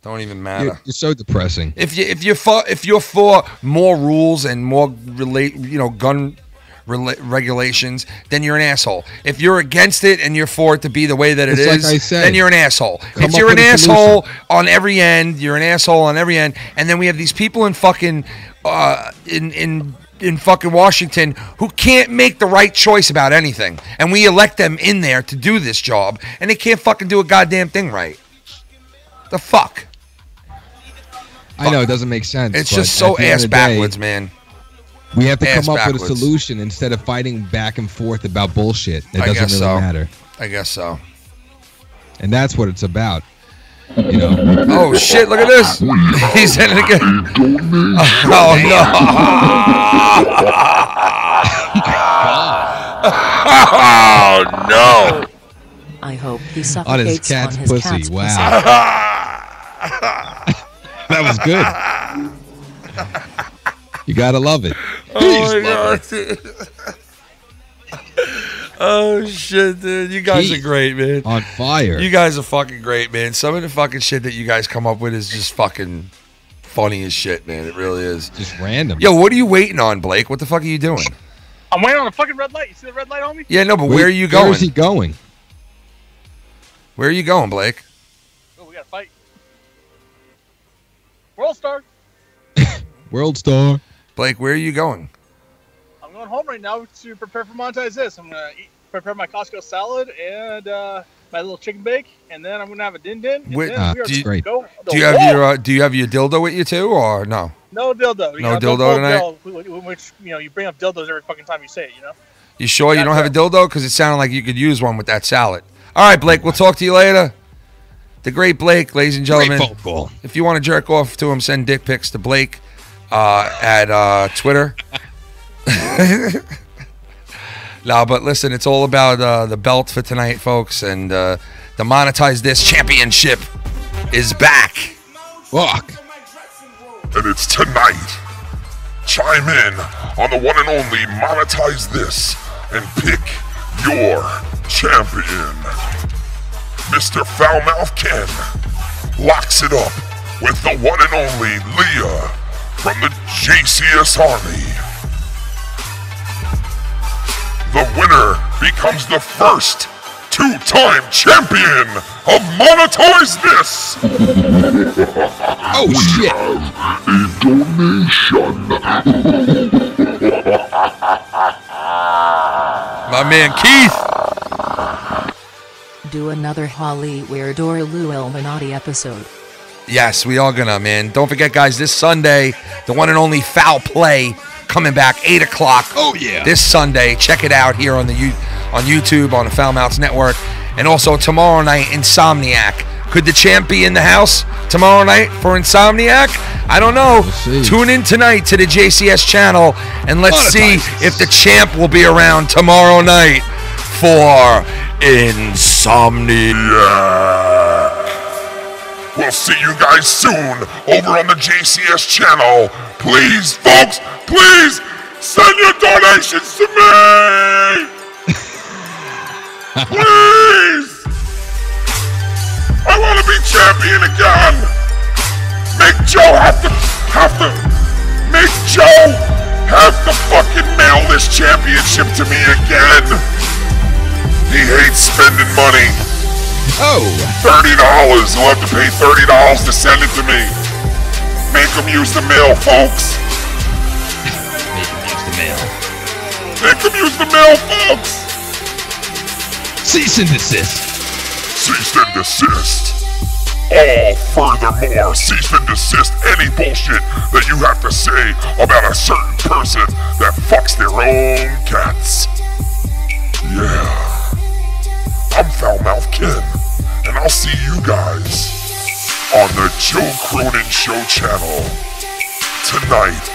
Don't even matter. You're so depressing. If you're for more rules and more gun regulations, then you're an asshole. If you're against it and you're for it to be the way that it It's is, like I said, then you're an asshole. come If up you're an with a asshole solution. on every end, you're an asshole on every end. And then we have these people in fucking in fucking Washington who can't make the right choice about anything, and we elect them in there to do this job, and they can't fucking do a goddamn thing right. The fuck. I know it doesn't make sense. It's but just so at the end ass of the day, backwards, man. We have to Ass come up with a backwards. solution instead of fighting back and forth about bullshit. It I doesn't guess really so. matter. I guess so. And that's what it's about. You know. Oh shit! Look at this. He's in it again. Oh no! Oh no! I hope he On his suffocates cat's on his pussy. cat's Wow. That was good. You gotta love it. Oh my god! Oh shit, dude! You guys are great, man. On fire. You guys are fucking great, man. Some of the fucking shit that you guys come up with is just fucking funny as shit, man. It really is. Just random. Yo, what are you waiting on, Blake? What the fuck are you doing? I'm waiting on a fucking red light. You see the red light on me? Yeah, no, but where are you going? Where is he going? Where are you going, Blake? Oh, we gotta fight. World Star. World Star. Blake, where are you going? I'm going home right now to prepare for monetize this. I'm gonna prepare my Costco salad and my little chicken bake, and then I'm gonna have a din din. Do you have your dildo with you too, or no? No dildo. No dildo tonight. Which you bring up dildos every fucking time you say it. You know. You sure you don't have a dildo? Because it sounded like you could use one with that salad. All right, Blake. We'll talk to you later. The great Blake, ladies and gentlemen. Great phone call. If you want to jerk off to him, send dick pics to Blake at Twitter. No, but listen, it's all about the belt for tonight, folks, and the Monetize This Championship is back. Fuck. And it's tonight. Chime in on the one and only Monetize This and pick your champion. Mr. Foulmouth Ken locks it up with the one and only Leah from the JCS Army. The winner becomes the first two-time champion of Monetize This. Oh shit! A donation. My man Keith. Do another Holly Weird or Lou Illuminati episode. Yes, we are gonna, man. Don't forget, guys, this Sunday, the one and only Foul Play coming back 8 o'clock. Oh yeah! This Sunday, check it out here on YouTube on the Foul Mouths Network, and also tomorrow night, Insomniac. Could the champ be in the house tomorrow night for Insomniac? I don't know. We'll Tune in tonight to the JCS channel, and let's see if the champ will be around tomorrow night for Insomniac. We'll see you guys soon over on the JCS channel. Please, folks, please send your donations to me. Please. I want to be champion again. Make Joe have to make Joe have to fucking mail this championship to me again. He hates spending money. Oh. $30. He'll have to pay $30 to send it to me. Make him use the mail, folks. Make him use the mail. Make him use the mail, folks. Cease and desist. Cease and desist. Furthermore, cease and desist any bullshit that you have to say about a certain person that fucks their own cats. Yeah. I'm Foulmouth Ken, and I'll see you guys on the Joe Cronin Show channel tonight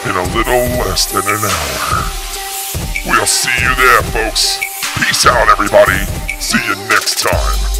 in a little less than an hour. We'll see you there, folks. Peace out, everybody. See you next time.